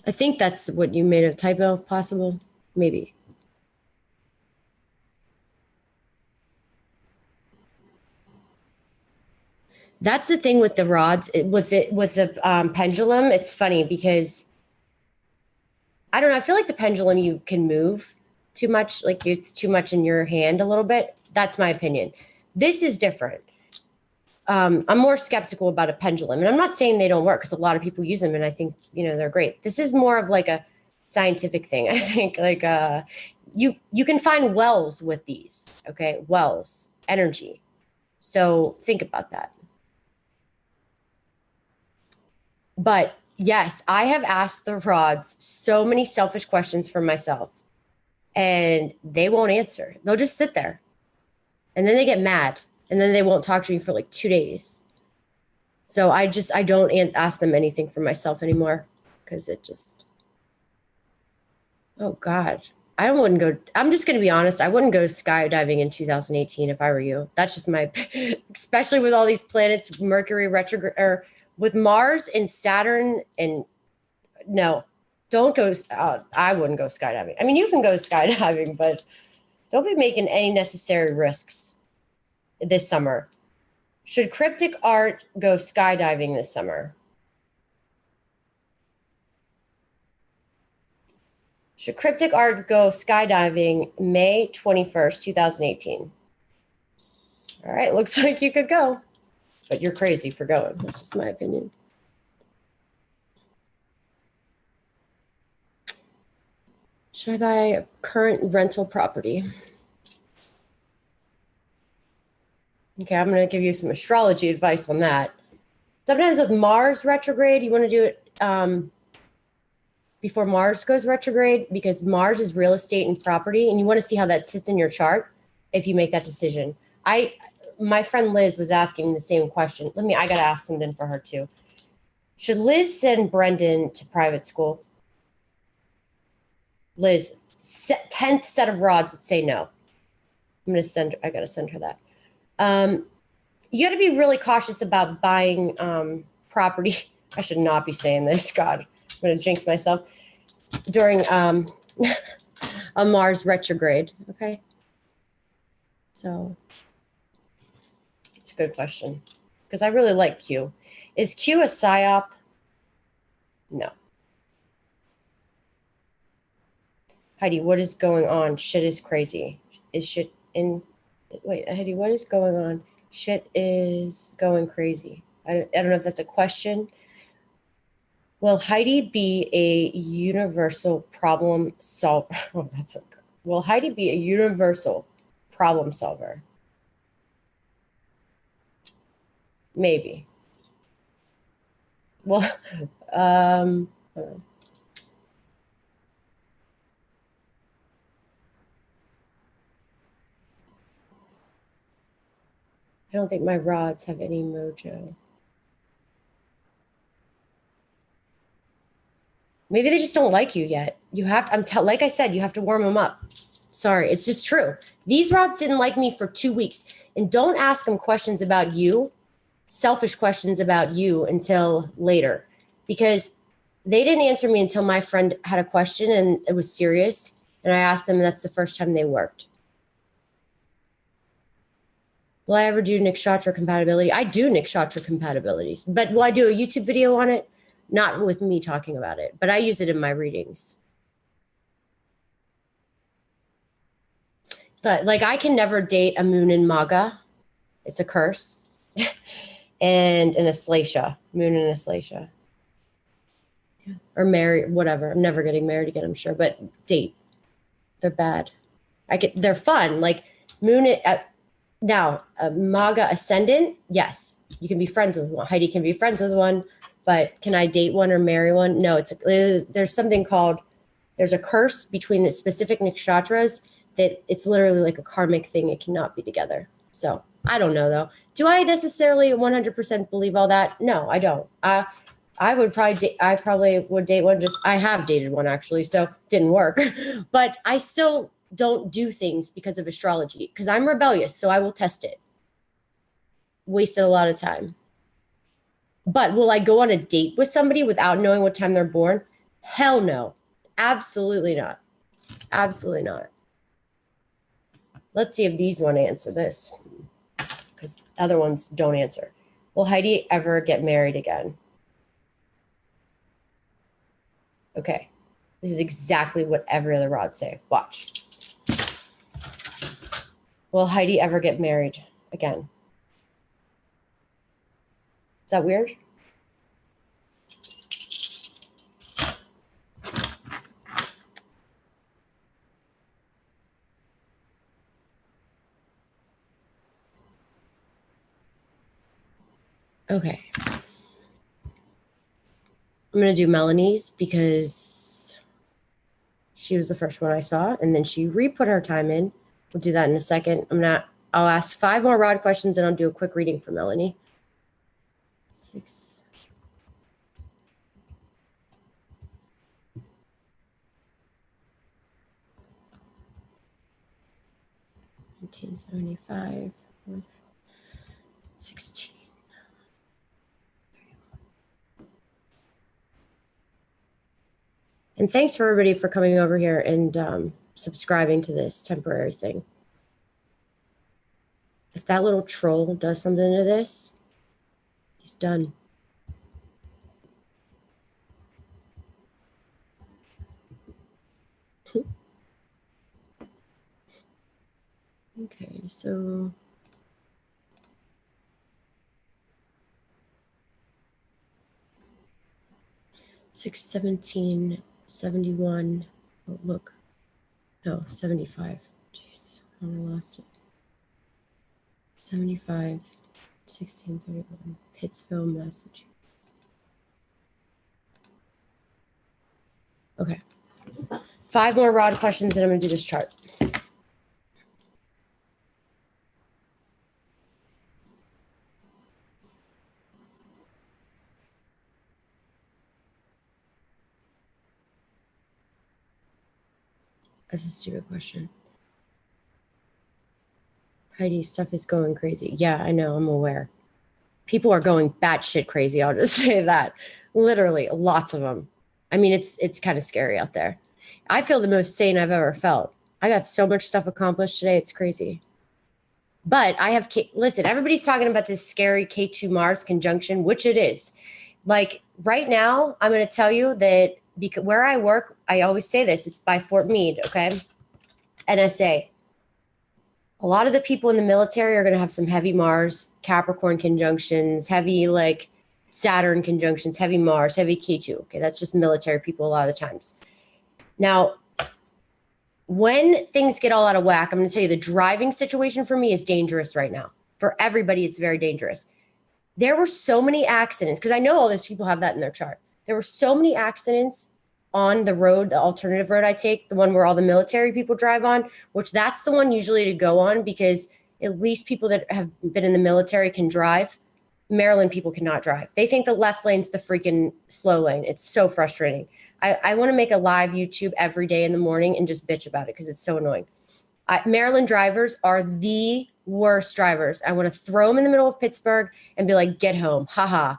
I think that's what you made a typo possible. Maybe. That's the thing with the rods, with the pendulum. It's funny because I don't know. I feel like the pendulum you can move too much, like it's too much in your hand a little bit. That's my opinion. This is different. I'm more skeptical about a pendulum, and I'm not saying they don't work because a lot of people use them, and I think they're great. This is more of like a scientific thing. I think like you can find wells with these. Okay, wells, energy. So think about that. But yes, I have asked the rods so many selfish questions for myself, and they won't answer. They'll just sit there, and then they get mad. And then they won't talk to me for like 2 days. So I don't ask them anything for myself anymore because it just, oh God, I'm just going to be honest. I wouldn't go skydiving in 2018 if I were you. That's just my, especially with all these planets, Mercury retrograde, or with Mars and Saturn. And no, don't go. I wouldn't go skydiving. I mean, you can go skydiving, but don't be making any necessary risks this summer. Should cryptic art go skydiving this summer? Should cryptic art go skydiving May 21st, 2018? All right, looks like you could go, but you're crazy for going. That's just my opinion. Should I buy a current rental property? Okay, I'm going to give you some astrology advice on that. Sometimes with Mars retrograde, you want to do it before Mars goes retrograde because Mars is real estate and property, and you want to see how that sits in your chart if you make that decision. My friend Liz was asking the same question. I got to ask something for her too. Should Liz send Brendan to private school? Liz, 10th set of rods that say no. I got to send her that. You got to be really cautious about buying property. I should not be saying this. God, I'm going to jinx myself during a Mars retrograde. Okay. So it's a good question because I really like Q. Is Q a psyop? No. Heidi, what is going on? Shit is crazy. Is shit in... Wait, Heidi, what is going on? Shit is going crazy. I don't know if that's a question. Will Heidi be a universal problem solver? Oh, will Heidi be a universal problem solver? Maybe. Well, I don't know. I don't think my rods have any mojo. Maybe they just don't like you yet. You have to, like I said, you have to warm them up. Sorry, it's just true. These rods didn't like me for 2 weeks. And don't ask them questions about you, selfish questions about you until later. because they didn't answer me until my friend had a question and it was serious. And I asked them, and that's the first time they worked. Will I ever do Nikshatra compatibility? I do Nikshatra compatibilities, but will I do a YouTube video on it? Not with me talking about it, but I use it in my readings. But like, I can never date a moon in Maga. It's a curse. And an Aslacia, moon in Aslacia. Or marry, whatever. I'm never getting married again, I'm sure, but date. They're bad. They're fun. Like moon at now, a Maga ascendant, yes, you can be friends with one. Heidi can be friends with one, but can I date one or marry one? No, there's something called, there's a curse between the specific nakshatras that it's literally like a karmic thing. It cannot be together. So I don't know though. Do I necessarily 100% believe all that? No, I don't. I probably would date one. I have dated one actually, so didn't work, but I still don't do things because of astrology because I'm rebellious, so I will test it. Wasted a lot of time. But will I go on a date with somebody without knowing what time they're born? Hell no. Absolutely not. Absolutely not. Let's see if these want to answer this because other ones don't answer. Will Heidi ever get married again? Okay. This is exactly what every other rod say. Watch. Will Heidi ever get married again? Is that weird? Okay. I'm going to do Melanie's because she was the first one I saw, and then she re-put her time in. We'll do that in a second. I'll ask 5 more rod questions, and I'll do a quick reading for Melanie. 6. $19.75. 16. And thanks for everybody for coming over here and subscribing to this temporary thing. If that little troll does something to this, he's done. Okay, so $617.71. Oh, look. No, 75. Jesus, I lost it. 75, 1631, Pittsville, Massachusetts. Okay. 5 more rod questions, and I'm going to do this chart. That's a stupid question. Heidi, stuff is going crazy. Yeah, I know. I'm aware. People are going batshit crazy. I'll just say that. Literally, lots of them. I mean, it's kind of scary out there. I feel the most sane I've ever felt. I got so much stuff accomplished today. It's crazy. But I have, listen, everybody's talking about this scary K2 Mars conjunction, which it is. Like right now, I'm going to tell you that because where I work, I always say this, it's by Fort Meade, okay? NSA. A lot of the people in the military are going to have some heavy Mars, Capricorn conjunctions, heavy like Saturn conjunctions, heavy Mars, heavy K2. Okay, that's just military people a lot of the times. Now, when things get all out of whack, I'm going to tell you the driving situation for me is dangerous right now. For everybody, it's very dangerous. There were so many accidents, because I know all those people have that in their chart. There were so many accidents on the road, the alternative road I take, the one where all the military people drive on, which that's the one usually to go on because at least people that have been in the military can drive. Maryland people cannot drive. They think the left lane's the freaking slow lane. It's so frustrating. I want to make a live YouTube every day in the morning and just bitch about it because it's so annoying. Maryland drivers are the worst drivers. I want to throw them in the middle of Pittsburgh and be like, get home. Haha.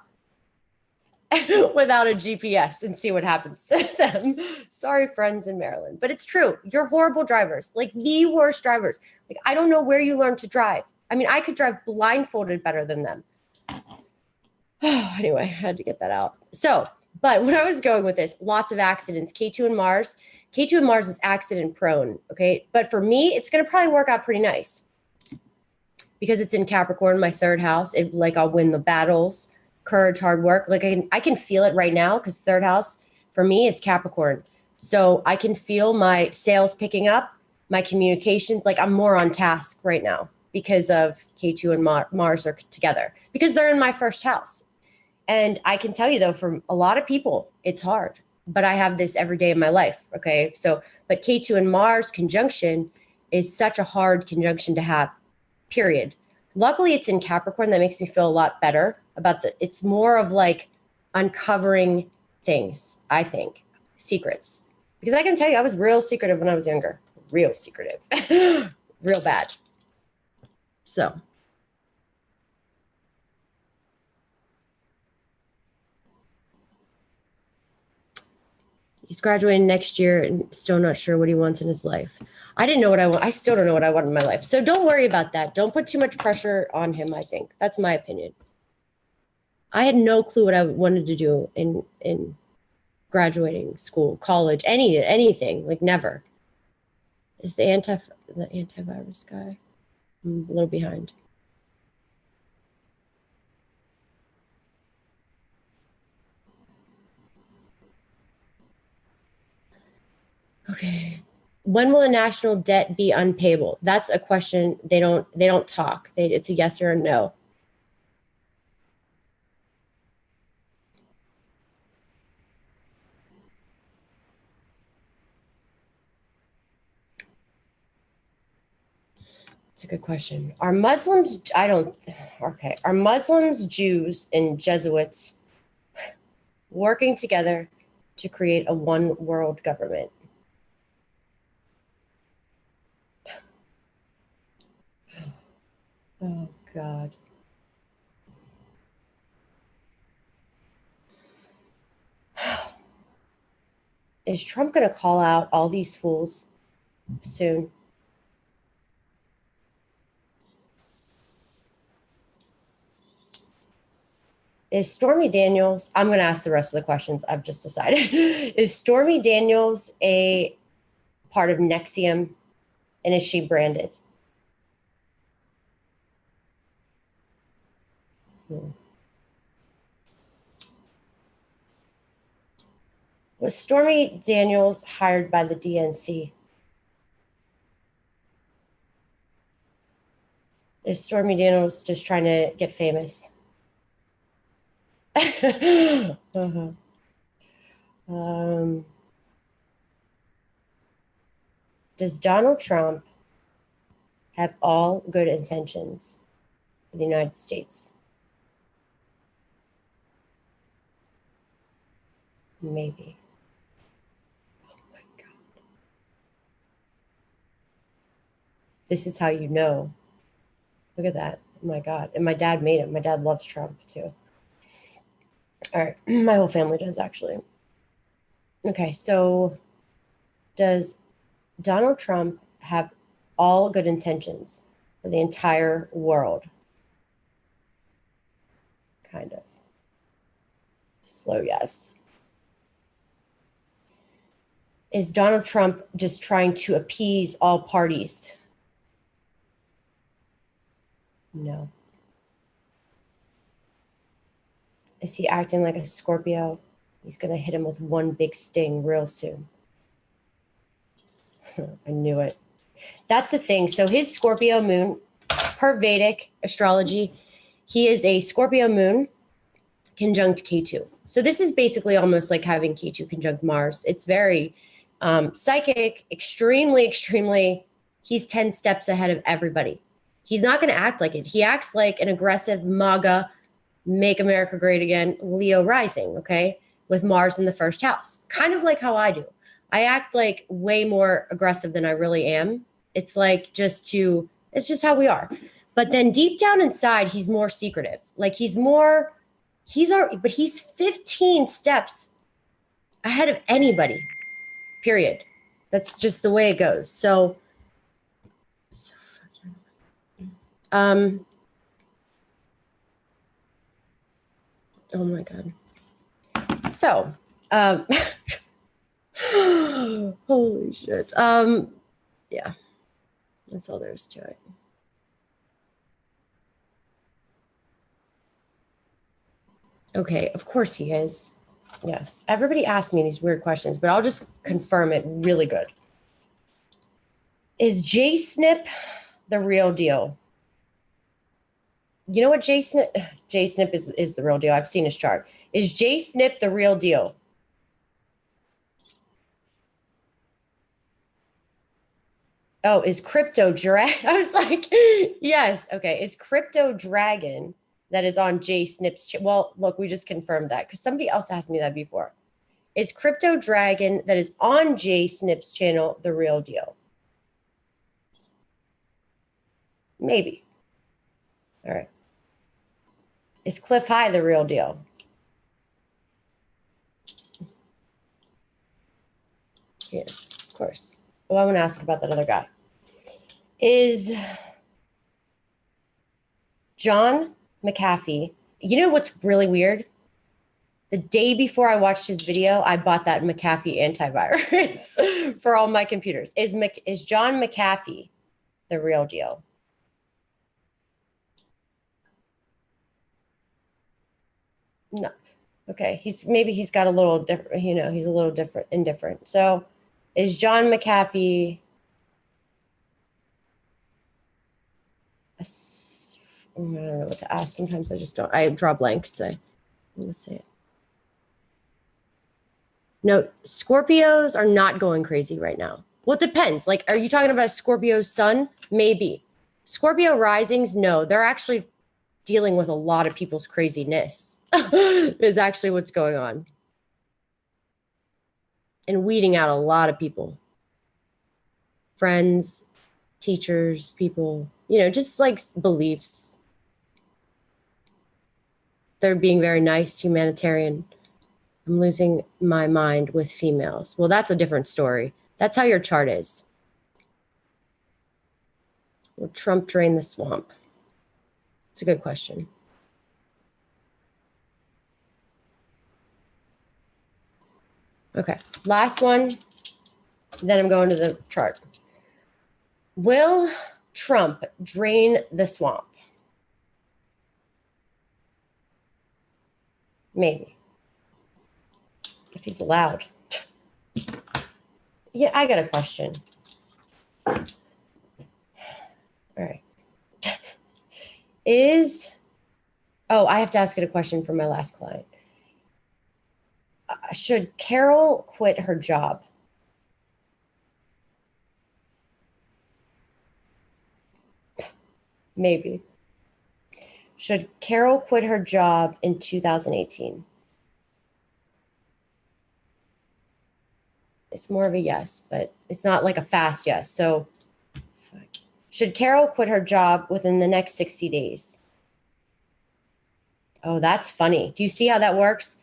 without a GPS and see what happens to them. Sorry, friends in Maryland, but it's true. You're horrible drivers, like the worst drivers. Like, I don't know where you learned to drive. I mean, I could drive blindfolded better than them. Anyway, I had to get that out. So, but when I was going with this, lots of accidents. K2 and Mars. K2 and Mars is accident prone, okay? But for me, it's going to probably work out pretty nice because it's in Capricorn, my third house. Like, I'll win the battles, courage, hard work. Like, I can feel it right now because third house for me is Capricorn. So I can feel my sales picking up, my communications. Like, I'm more on task right now because of K2 and Mars are together because they're in my first house. And I can tell you, though, for a lot of people, it's hard. But I have this every day of my life, okay? So, but K2 and Mars conjunction is such a hard conjunction to have, period. Luckily, it's in Capricorn. That makes me feel a lot better about it's more of like uncovering things, I think, secrets. Because I can tell you, I was real secretive when I was younger. Real secretive. Real bad. So. He's graduating next year and still not sure what he wants in his life. I didn't know what I want. I still don't know what I want in my life. So don't worry about that. Don't put too much pressure on him, I think. That's my opinion. I had no clue what I wanted to do in graduating school, college, anything, like never. Is the antivirus guy? I'm a little behind. Okay. When will a national debt be unpayable? That's a question they don't talk. It's a yes or a no. It's a good question. Are Muslims, are Muslims, Jews, and Jesuits working together to create a one world government? Oh, God. Is Trump going to call out all these fools soon? Is Stormy Daniels, I'm going to ask the rest of the questions, I've just decided. Is Stormy Daniels a part of Nexium, and is she branded? Was Stormy Daniels hired by the DNC? Is Stormy Daniels just trying to get famous? Uh-huh. Does Donald Trump have all good intentions for the United States? Maybe. Oh my God. This is how you know. Look at that. Oh my God. And my dad made it. My dad loves Trump too. All right. My whole family does, actually. Okay. So does Donald Trump have all good intentions for the entire world? Kind of. Slow yes. Is Donald Trump just trying to appease all parties? No. Is he acting like a Scorpio? He's going to hit him with one big sting real soon. I knew it. That's the thing. So his Scorpio moon, per Vedic astrology, he is a Scorpio moon conjunct K2. So this is basically almost like having K2 conjunct Mars. It's very psychic, extremely, he's 10 steps ahead of everybody. He's not going to act like it. He acts like an aggressive MAGA, make America great again, Leo rising, okay, with Mars in the first house. Kind of like how I do. I act like way more aggressive than I really am. It's like it's just how we are. But then deep down inside, he's more secretive. Like he's more But he's 15 steps ahead of anybody, period. That's just the way it goes. So oh my God. So, holy shit. Yeah, that's all there is to it. Okay, of course he is. Yes, everybody asks me these weird questions, but I'll just confirm it really good. Is J-Snip the real deal? You know what J-Snip is the real deal. I've seen his chart. Is J-Snip the real deal? Oh, is Crypto Dragon? I was like, yes. Okay, is Crypto Dragon that is on J-Snip's well, look, we just confirmed that because somebody else asked me that before. Is Crypto Dragon that is on J-Snip's channel the real deal? Maybe. All right. Is Cliff High the real deal? Yes, of course. Well, I'm going to ask about that other guy. Is John McAfee, you know what's really weird? The day before I watched his video, I bought that McAfee antivirus for all my computers. Is John McAfee the real deal? No. Okay, maybe he's got a little different, you know, he's a little indifferent. So is John McAfee I don't know what to ask. Sometimes I just don't. I draw blanks. So I'm going to say it. No, Scorpios are not going crazy right now. Well, it depends. Like, are you talking about a Scorpio sun? Maybe. Scorpio risings, no. They're actually dealing with a lot of people's craziness is actually what's going on. And weeding out a lot of people. Friends, teachers, people, you know, just like beliefs. They're being very nice, humanitarian. I'm losing my mind with females. Well, that's a different story. That's how your chart is. Will Trump drain the swamp? It's a good question. Okay, last one. Then I'm going to the chart. Will Trump drain the swamp? Maybe. If he's allowed. Yeah, I got a question. All right. I have to ask it a question for my last client. Should Carol quit her job? Maybe. Should Carol quit her job in 2018? It's more of a yes, but it's not like a fast yes. So should Carol quit her job within the next 60 days? Oh, that's funny. Do you see how that works?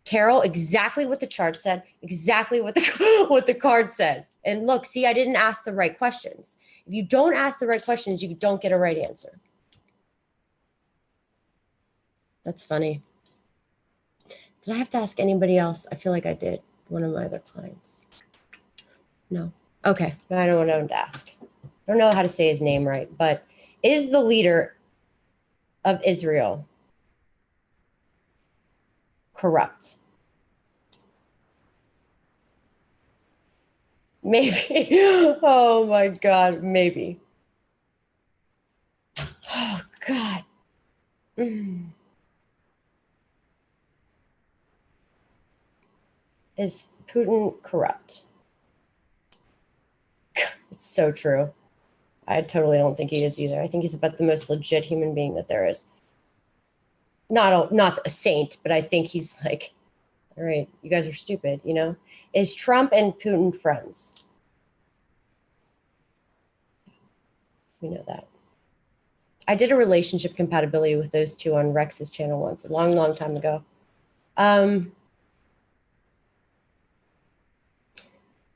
Carol, exactly what the chart said, exactly what the card said. And look, see, I didn't ask the right questions. If you don't ask the right questions, you don't get a right answer. That's funny. Did I have to ask anybody else? I feel like I did. One of my other clients. No. Okay. I don't know what to ask. I don't know how to say his name right, but is the leader of Israel corrupt? Maybe. Oh my God, maybe. Oh God. Is Putin corrupt? It's so true. I totally don't think he is either. I think he's about the most legit human being that there is. Not a saint, but I think he's like, all right, you guys are stupid, you know? Is Trump and Putin friends? We know that. I did a relationship compatibility with those two on Rex's channel once, a long, long time ago. There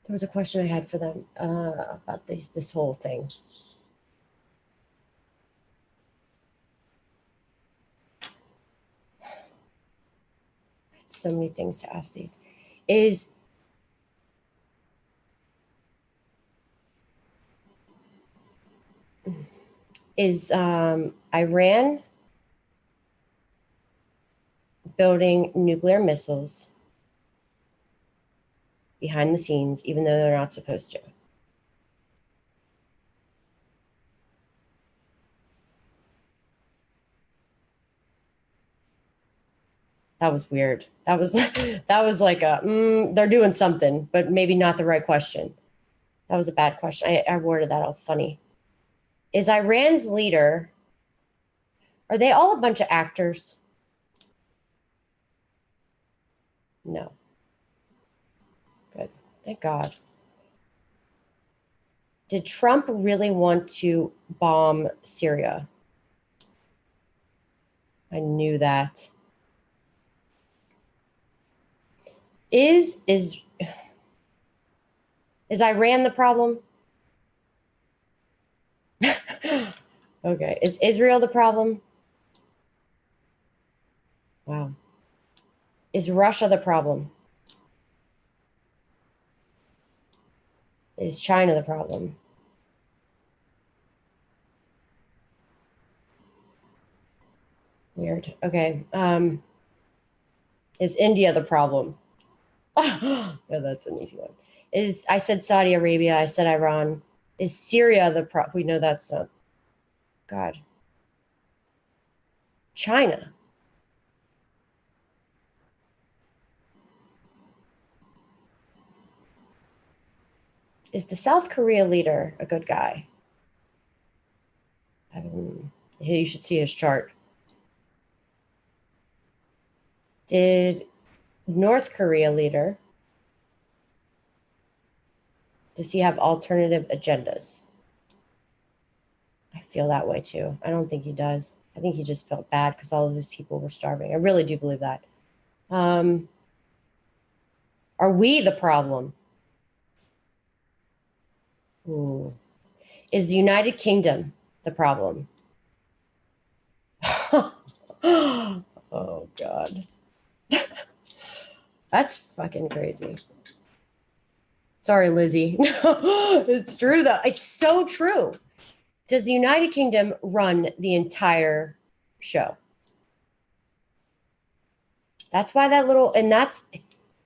was a question I had for them about this whole thing. So many things to ask these. Is Iran building nuclear missiles behind the scenes, even though they're not supposed to? That was weird. That was like they're doing something, but maybe not the right question. That was a bad question. I worded that all funny. Is Iran's leader, are they all a bunch of actors? No. Good. Thank God. Did Trump really want to bomb Syria? I knew that. Is Iran the problem? Okay. Is Israel the problem? Wow. Is Russia the problem? Is China the problem? Weird. Okay. Is India the problem? Oh, that's an easy one. I said Saudi Arabia. I said Iran. Is Syria the problem? We know that's not. God. China. Is the South Korea leader a good guy? You should see his chart. Did North Korea leader, does he have alternative agendas? I feel that way too. I don't think he does. I think he just felt bad because all of his people were starving. I really do believe that. Are we the problem? Ooh. Is the United Kingdom the problem? Oh, God. That's fucking crazy. Sorry, Lizzie. It's true, though. It's so true. Does the United Kingdom run the entire show? That's why that little, and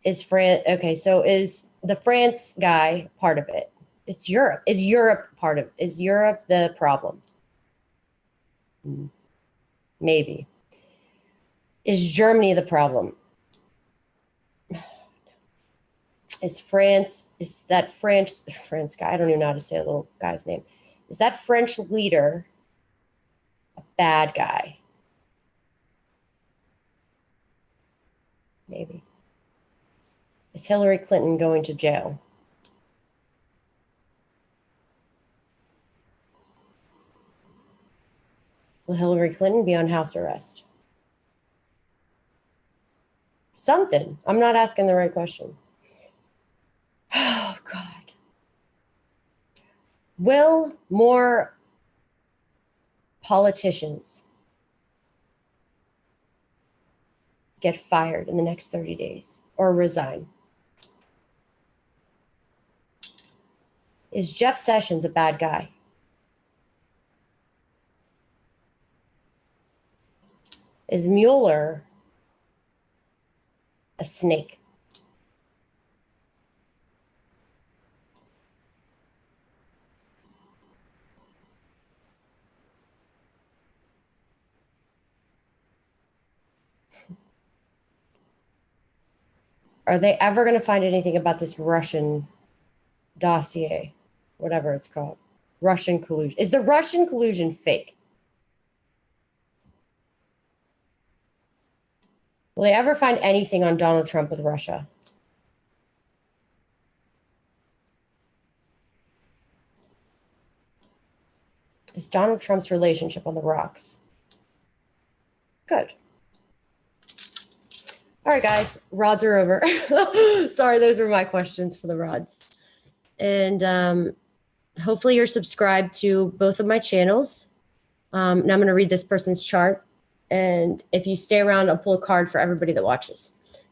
is France. Okay, so is the France guy part of it? It's Europe. Is Europe the problem? Maybe. Is Germany the problem? Is that France guy? I don't even know how to say the little guy's name. Is that French leader a bad guy? Maybe. Is Hillary Clinton going to jail? Will Hillary Clinton be on house arrest? Something. I'm not asking the right question. Oh, God. Will more politicians get fired in the next 30 days or resign? Is Jeff Sessions a bad guy? Is Mueller a snake? Are they ever going to find anything about this Russian dossier, whatever it's called? Russian collusion. Is the Russian collusion fake? Will they ever find anything on Donald Trump with Russia? Is Donald Trump's relationship on the rocks? Good. All right, guys, rods are over. Sorry, those were my questions for the rods. And hopefully you're subscribed to both of my channels. Now I'm going to read this person's chart. And if you stay around, I'll pull a card for everybody that watches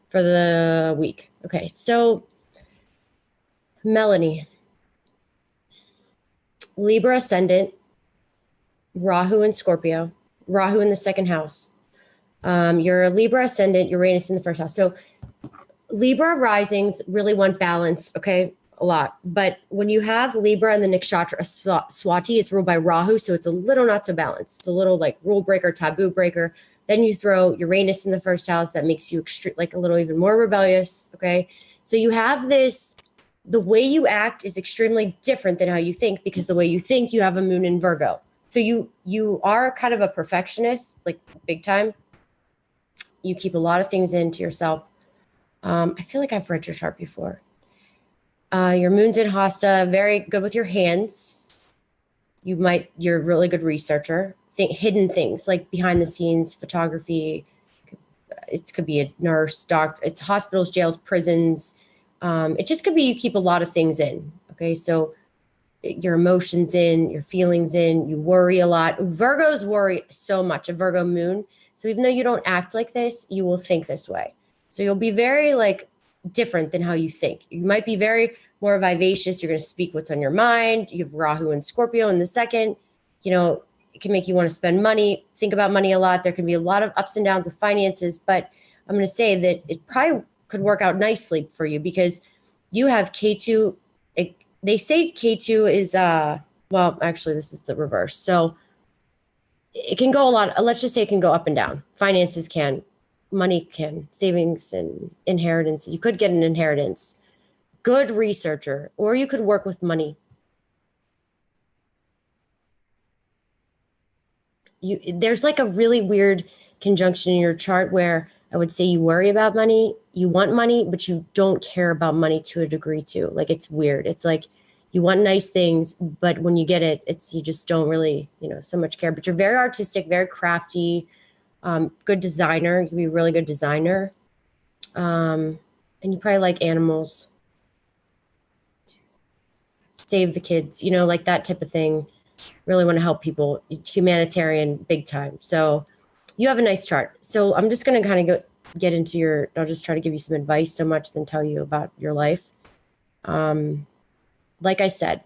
for the week. Okay, so Melanie, Libra ascendant, Rahu and Scorpio, Rahu in the second house. You're a Libra ascendant, Uranus in the first house. So Libra risings really want balance, okay? A lot. But when you have Libra and the nakshatra Swati, it's ruled by Rahu, so it's a little not so balanced. It's a little like rule breaker, taboo breaker. Then you throw Uranus in the first house, that makes you like a little even more rebellious, okay? So you have this, the way you act is extremely different than how you think, because the way you think, you have a moon in Virgo. So you are kind of a perfectionist, like big time. You keep a lot of things into yourself. I feel like I've read your chart before. Your moon's in Hasta, very good with your hands. You're a really good researcher. Hidden things like behind the scenes photography. It could be a nurse, doctor. It's hospitals, jails, prisons. It just could be you keep a lot of things in. Okay, so your emotions in, your feelings in. You worry a lot. Virgos worry so much. A Virgo moon. So even though you don't act like this, you will think this way. So you'll be very like different than how you think. You might be very more vivacious. You're going to speak what's on your mind. You have Rahu and Scorpio in the second. You know, it can make you want to spend money, think about money a lot. There can be a lot of ups and downs with finances, but I'm going to say that it probably could work out nicely for you because you have K2. They say K2 is, well, actually, this is the reverse. So it can go a lot. Let's just say it can go up and down. Finances can, money can, savings and inheritance. You could get an inheritance. Good researcher, or you could work with money. There's like a really weird conjunction in your chart where I would say you worry about money, you want money, but you don't care about money to a degree too. Like it's weird. It's like you want nice things, but when you get it, you just don't really, so much care. But you're very artistic, very crafty, good designer. You can be a really good designer. And you probably like animals. Save the kids, like that type of thing. Really want to help people, humanitarian, big time. So you have a nice chart. So I'm just going to kind of get into I'll just try to give you some advice so much than tell you about your life. Like I said,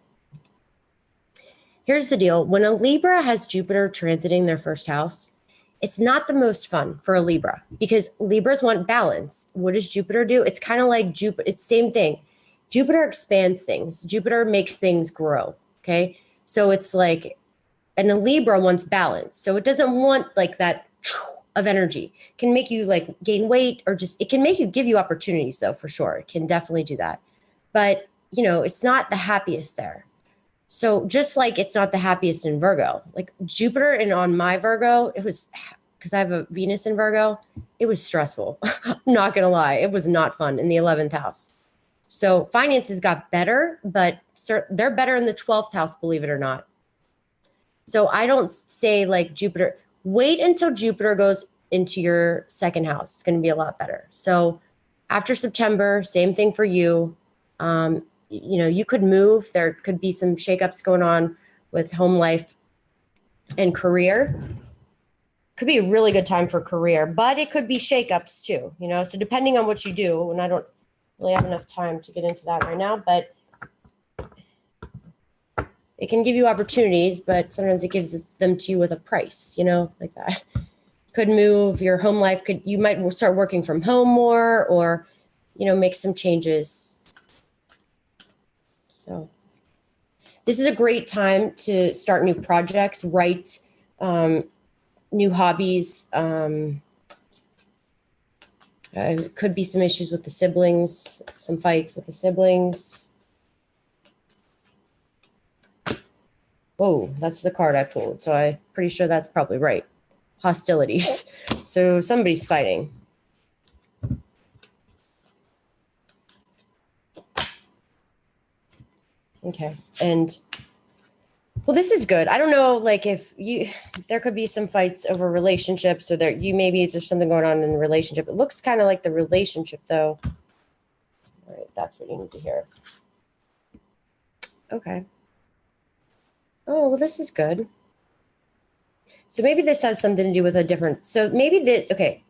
here's the deal. When a Libra has Jupiter transiting their first house, it's not the most fun for a Libra because Libras want balance. What does Jupiter do? It's kind of like Jupiter. It's the same thing. Jupiter expands things. Jupiter makes things grow. Okay. So it's like, and a Libra wants balance. So it doesn't want like that of energy. It can make you like gain weight or it can give you opportunities though, for sure. It can definitely do that. But it's not the happiest there. So just like it's not the happiest in Virgo, like Jupiter and on my Virgo, it was, because I have a Venus in Virgo, it was stressful. I'm not going to lie. It was not fun in the 11th house. So finances got better, but they're better in the 12th house, believe it or not. So I don't say like Jupiter, wait until Jupiter goes into your second house. It's going to be a lot better. So after September, same thing for you. You could move. There could be some shakeups going on with home life and career. Could be a really good time for career, but it could be shakeups too, so depending on what you do, and I don't really have enough time to get into that right now, but it can give you opportunities, but sometimes it gives them to you with a price, like that. Could move your home life. You might start working from home more or, make some changes. So this is a great time to start new projects, write, new hobbies. Could be some issues with the siblings, some fights with the siblings. Whoa, that's the card I pulled. So I'm pretty sure that's probably right. Hostilities. So somebody's fighting. Okay. And Well, this is good. I don't know, like if there could be some fights over relationships, or maybe there's something going on in the relationship. It looks kind of like the relationship though. All right, that's what you need to hear. Okay. Oh, well, this is good. So maybe this has something to do with a different, so maybe okay,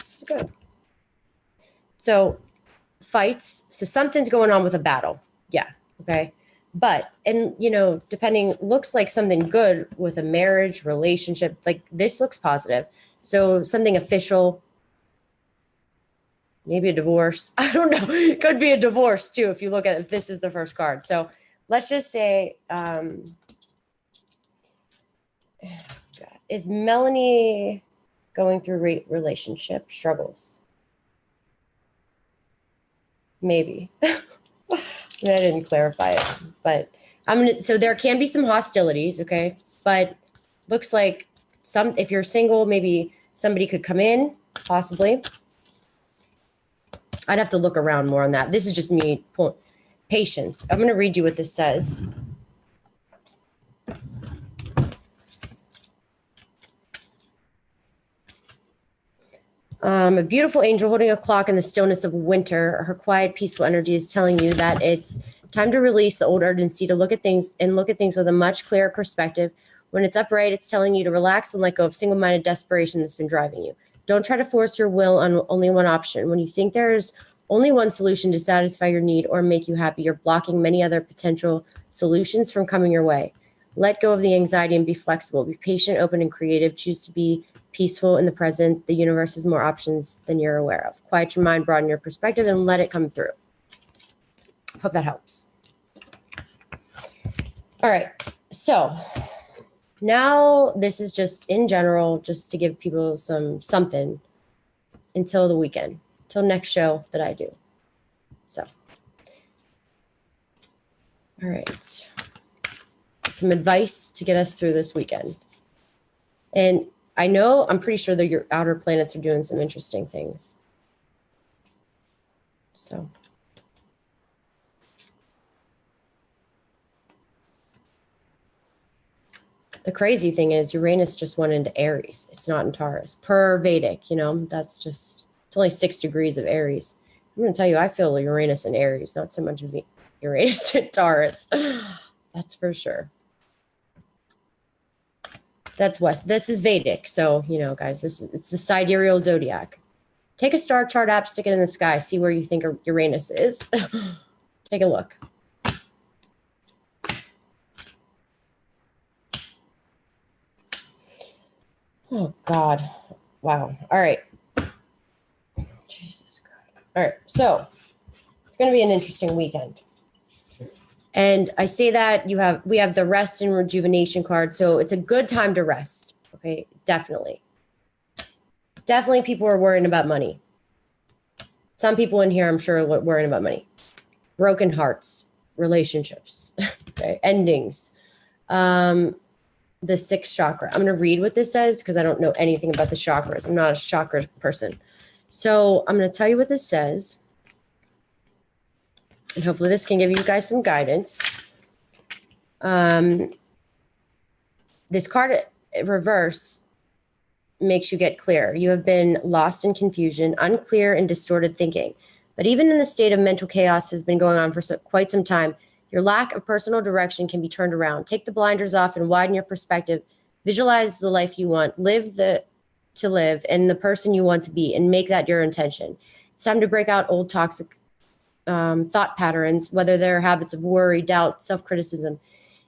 this is good. So fights, so something's going on with a battle. Yeah, okay. But, and depending, looks like something good with a marriage, relationship, like this looks positive. So something official, maybe a divorce. I don't know. It could be a divorce too, if you look at it. This is the first card. So let's just say, is Melanie going through relationship struggles? Maybe. I didn't clarify it, but so there can be some hostilities, okay? But looks like if you're single, maybe somebody could come in, possibly. I'd have to look around more on that. This is just me. Patience. I'm going to read you what this says. A beautiful angel holding a clock in the stillness of winter. Her quiet, peaceful energy is telling you that it's time to release the old urgency to look at things with a much clearer perspective. When it's upright, it's telling you to relax and let go of single-minded desperation that's been driving you. Don't try to force your will on only one option. When you think there's only one solution to satisfy your need or make you happy, you're blocking many other potential solutions from coming your way. Let go of the anxiety and be flexible. Be patient, open, and creative. Choose to be peaceful in the present. The universe has more options than you're aware of. Quiet your mind, broaden your perspective, and let it come through. Hope that helps. All right. So now this is just in general, just to give people something until the weekend, till next show that I do. So, all right. Some advice to get us through this weekend. And I'm pretty sure that your outer planets are doing some interesting things. So. The crazy thing is Uranus just went into Aries. It's not in Taurus. Per Vedic, that's just, it's only 6 degrees of Aries. I'm going to tell you, I feel Uranus in Aries, not so much of Uranus in Taurus. That's for sure. That's West. This is Vedic. So, guys, it's the sidereal zodiac. Take a star chart app, stick it in the sky, see where you think Uranus is. Take a look. Oh, God. Wow. All right. Jesus Christ. All right. So it's going to be an interesting weekend. And I say that we have the rest and rejuvenation card. So it's a good time to rest. Okay. Definitely. Definitely people are worrying about money. Some people in here, I'm sure, are worrying about money. Broken hearts, relationships, okay, endings. The 6th chakra. I'm going to read what this says because I don't know anything about the chakras. I'm not a chakra person. So I'm going to tell you what this says. And hopefully this can give you guys some guidance. This card reverse makes you get clear. You have been lost in confusion, unclear and distorted thinking. But even in the state of mental chaos has been going on for quite some time, your lack of personal direction can be turned around. Take the blinders off and widen your perspective. Visualize the life you want. Live to live and the person you want to be, and make that your intention. It's time to break out old toxic thought patterns, whether they're habits of worry, doubt, self-criticism.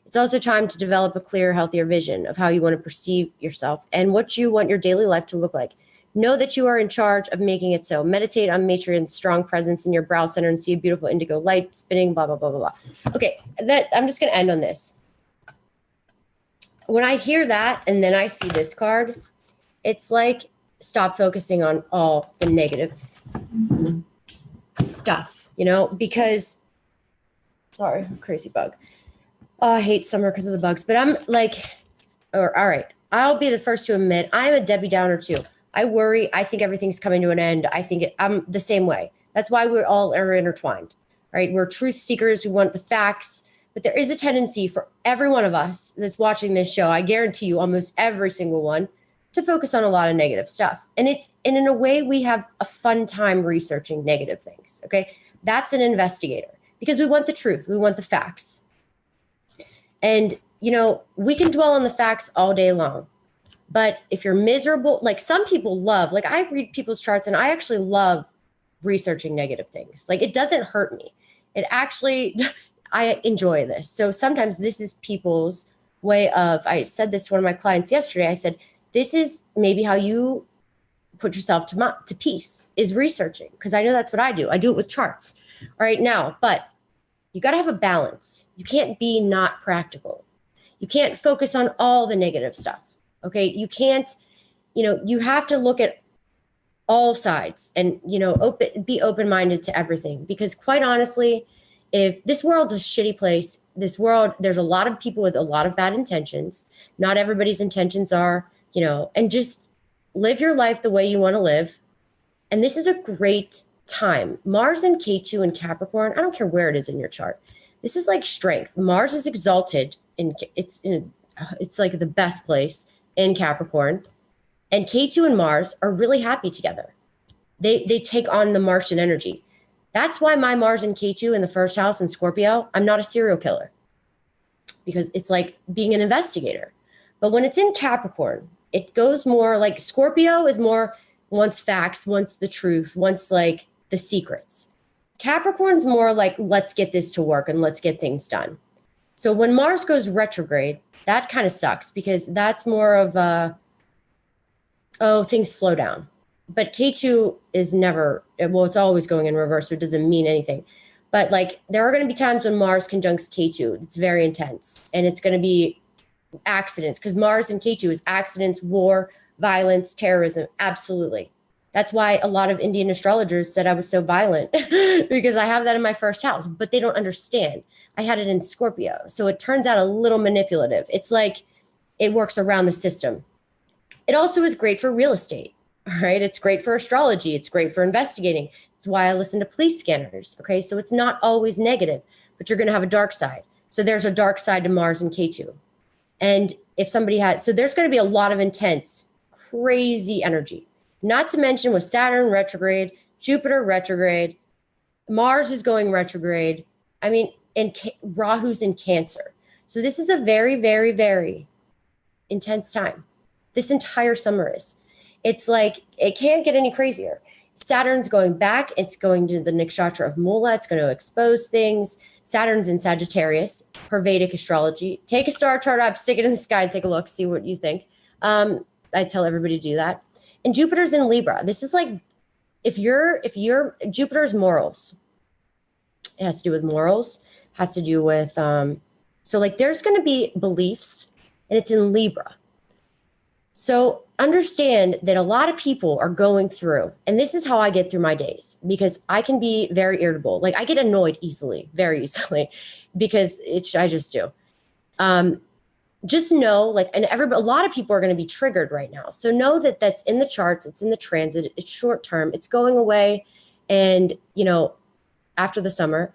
It's also time to develop a clearer, healthier vision of how you want to perceive yourself and what you want your daily life to look like. Know that you are in charge of making it so. Meditate on Matron's strong presence in your brow center and see a beautiful indigo light spinning, blah, blah, blah, blah, blah. Okay, I'm just going to end on this. When I hear that and then I see this card, it's like stop focusing on all the negative stuff, because, sorry, crazy bug. Oh, I hate summer because of the bugs, but I'm like, all right, I'll be the first to admit I'm a Debbie Downer too. I worry. I think everything's coming to an end. I'm the same way. That's why we're all intertwined, right? We're truth seekers. We want the facts, But there is a tendency for every one of us that's watching this show, I guarantee you almost every single one, to focus on a lot of negative stuff. And in a way, we have a fun time researching negative things, okay? That's an investigator because we want the truth. We want the facts. And, we can dwell on the facts all day long. But if you're miserable, like some people love, like I read people's charts and I actually love researching negative things. Like it doesn't hurt me. It actually, I enjoy this. So sometimes this is people's way of, I said this to one of my clients yesterday. I said, this is maybe how you put yourself to peace, is researching. Because I know that's what I do. I do it with charts. All right now, but you got to have a balance. You can't be not practical. You can't focus on all the negative stuff. Okay. You can't, you have to look at all sides and, be open-minded to everything. Because quite honestly, if this world's a shitty place, there's a lot of people with a lot of bad intentions. Not everybody's intentions are, and just live your life the way you want to live. And this is a great time. Mars and K2 and Capricorn, I don't care where it is in your chart. This is like strength. Mars is exalted it's like the best place in Capricorn. And K2 and Mars are really happy together. They take on the Martian energy. That's why my Mars and K2 in the first house in Scorpio, I'm not a serial killer. Because it's like being an investigator. But when it's in Capricorn, it goes more like Scorpio is more wants facts, wants the truth, wants like the secrets. Capricorn's more like, let's get this to work and let's get things done. So when Mars goes retrograde, that kind of sucks because that's more of things slow down. But K2 is never, well, it's always going in reverse, so it doesn't mean anything. But like there are going to be times when Mars conjuncts K2. It's very intense. And it's going to be accidents because Mars and K2 is accidents, war, violence, terrorism. Absolutely. That's why a lot of Indian astrologers said I was so violent because I have that in my first house, but they don't understand. I had it in Scorpio. So it turns out a little manipulative. It's like it works around the system. It also is great for real estate. All right. It's great for astrology. It's great for investigating. It's why I listen to police scanners. Okay. So it's not always negative, but you're going to have a dark side. So there's a dark side to Mars and K2. And if somebody so there's going to be a lot of intense, crazy energy, not to mention with Saturn retrograde, Jupiter retrograde, Mars is going retrograde. I mean, and Rahu's in Cancer. So this is a very, very, very intense time. This entire summer is. It's like, it can't get any crazier. Saturn's going back. It's going to the nakshatra of Mula. It's going to expose things. Saturn's in Sagittarius, per Vedic astrology. Take a star chart up, stick it in the sky, and take a look, see what you think. I tell everybody to do that. And Jupiter's in Libra. This is like, if Jupiter's morals. It has to do with morals, has to do with, so like there's going to be beliefs, and it's in Libra. So understand that a lot of people are going through, and this is how I get through my days, because I can be very irritable. Like I get annoyed easily, very easily, because I just do. Just know, like, and a lot of people are going to be triggered right now. So know that that's in the charts. It's in the transit. It's short term. It's going away. And, after the summer.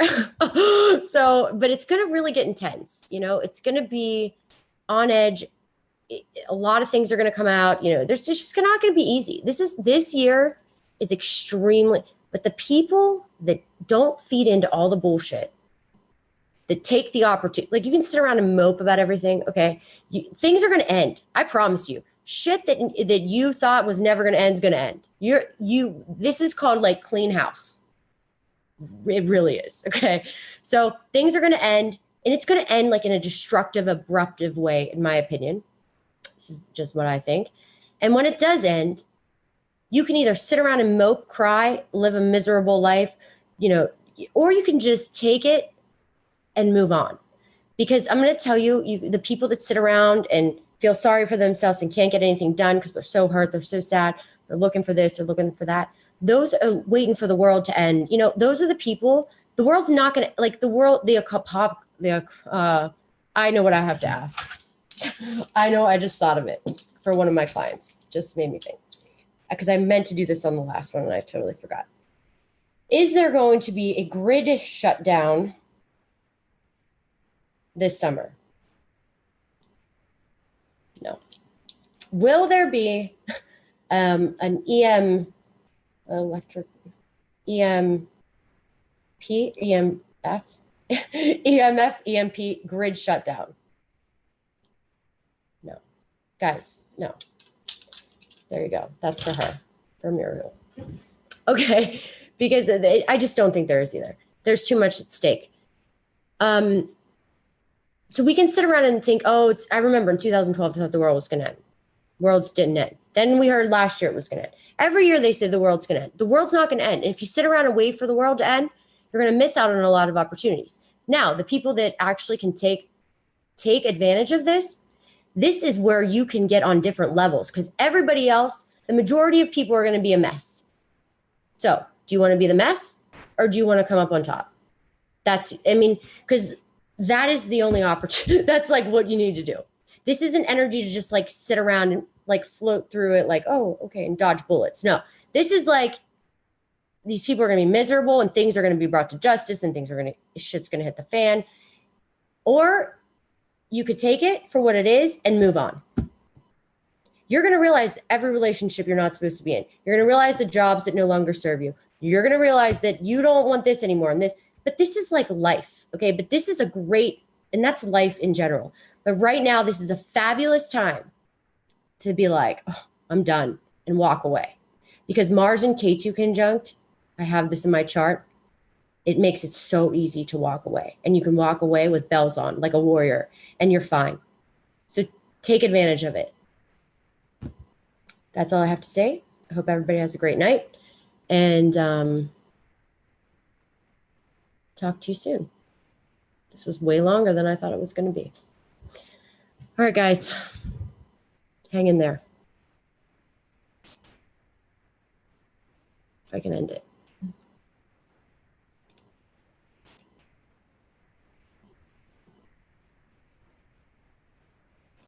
So, but it's going to really get intense. It's going to be on edge. A lot of things are going to come out. There's just not going to be easy. This year is extremely, but the people that don't feed into all the bullshit, that take the opportunity, like you can sit around and mope about everything. Okay. Things are going to end. I promise you. Shit that you thought was never going to end is going to end. This is called like clean house. It really is. Okay. So things are going to end, and it's going to end like in a destructive, abruptive way, in my opinion. This is just what I think. And when it does end, you can either sit around and mope, cry, live a miserable life, or you can just take it and move on. Because I'm going to tell you, the people that sit around and feel sorry for themselves and can't get anything done because they're so hurt, they're so sad, they're looking for this, they're looking for that. Those are waiting for the world to end. Those are the people. The world's not going to, like the world, I know what I have to ask. I know, I just thought of it for one of my clients. Just made me think. Because I meant to do this on the last one and I totally forgot. Is there going to be a grid shutdown this summer? No. Will there be an electric EMP, EMF, EMF, EMP grid shutdown? No. Guys, no. There you go. That's for her, for Muriel. Okay, because I just don't think there is either. There's too much at stake. So we can sit around and think, oh, I remember in 2012, I thought the world was going to end. Worlds didn't end. Then we heard last year it was going to end. Every year they say the world's going to end. The world's not going to end. And if you sit around and wait for the world to end, you're going to miss out on a lot of opportunities. Now, the people that actually can take advantage of this is where you can get on different levels, because everybody else, the majority of people are going to be a mess. So do you want to be the mess, or do you want to come up on top? Because that is the only opportunity. That's like what you need to do. This isn't energy to just like sit around and like float through it like, oh, okay, and dodge bullets. No, this is like, these people are going to be miserable and things are going to be brought to justice and shit's going to hit the fan. Or you could take it for what it is and move on. You're going to realize every relationship you're not supposed to be in. You're going to realize the jobs that no longer serve you. You're going to realize that you don't want this anymore and this, but this is like life. Okay. But this is and that's life in general. But right now, this is a fabulous time to be like, oh, I'm done, and walk away. Because Mars and K2 conjunct, I have this in my chart, it makes it so easy to walk away. And you can walk away with bells on, like a warrior, and you're fine. So take advantage of it. That's all I have to say. I hope everybody has a great night. And talk to you soon. This was way longer than I thought it was going to be. All right, guys, hang in there. If I can end it.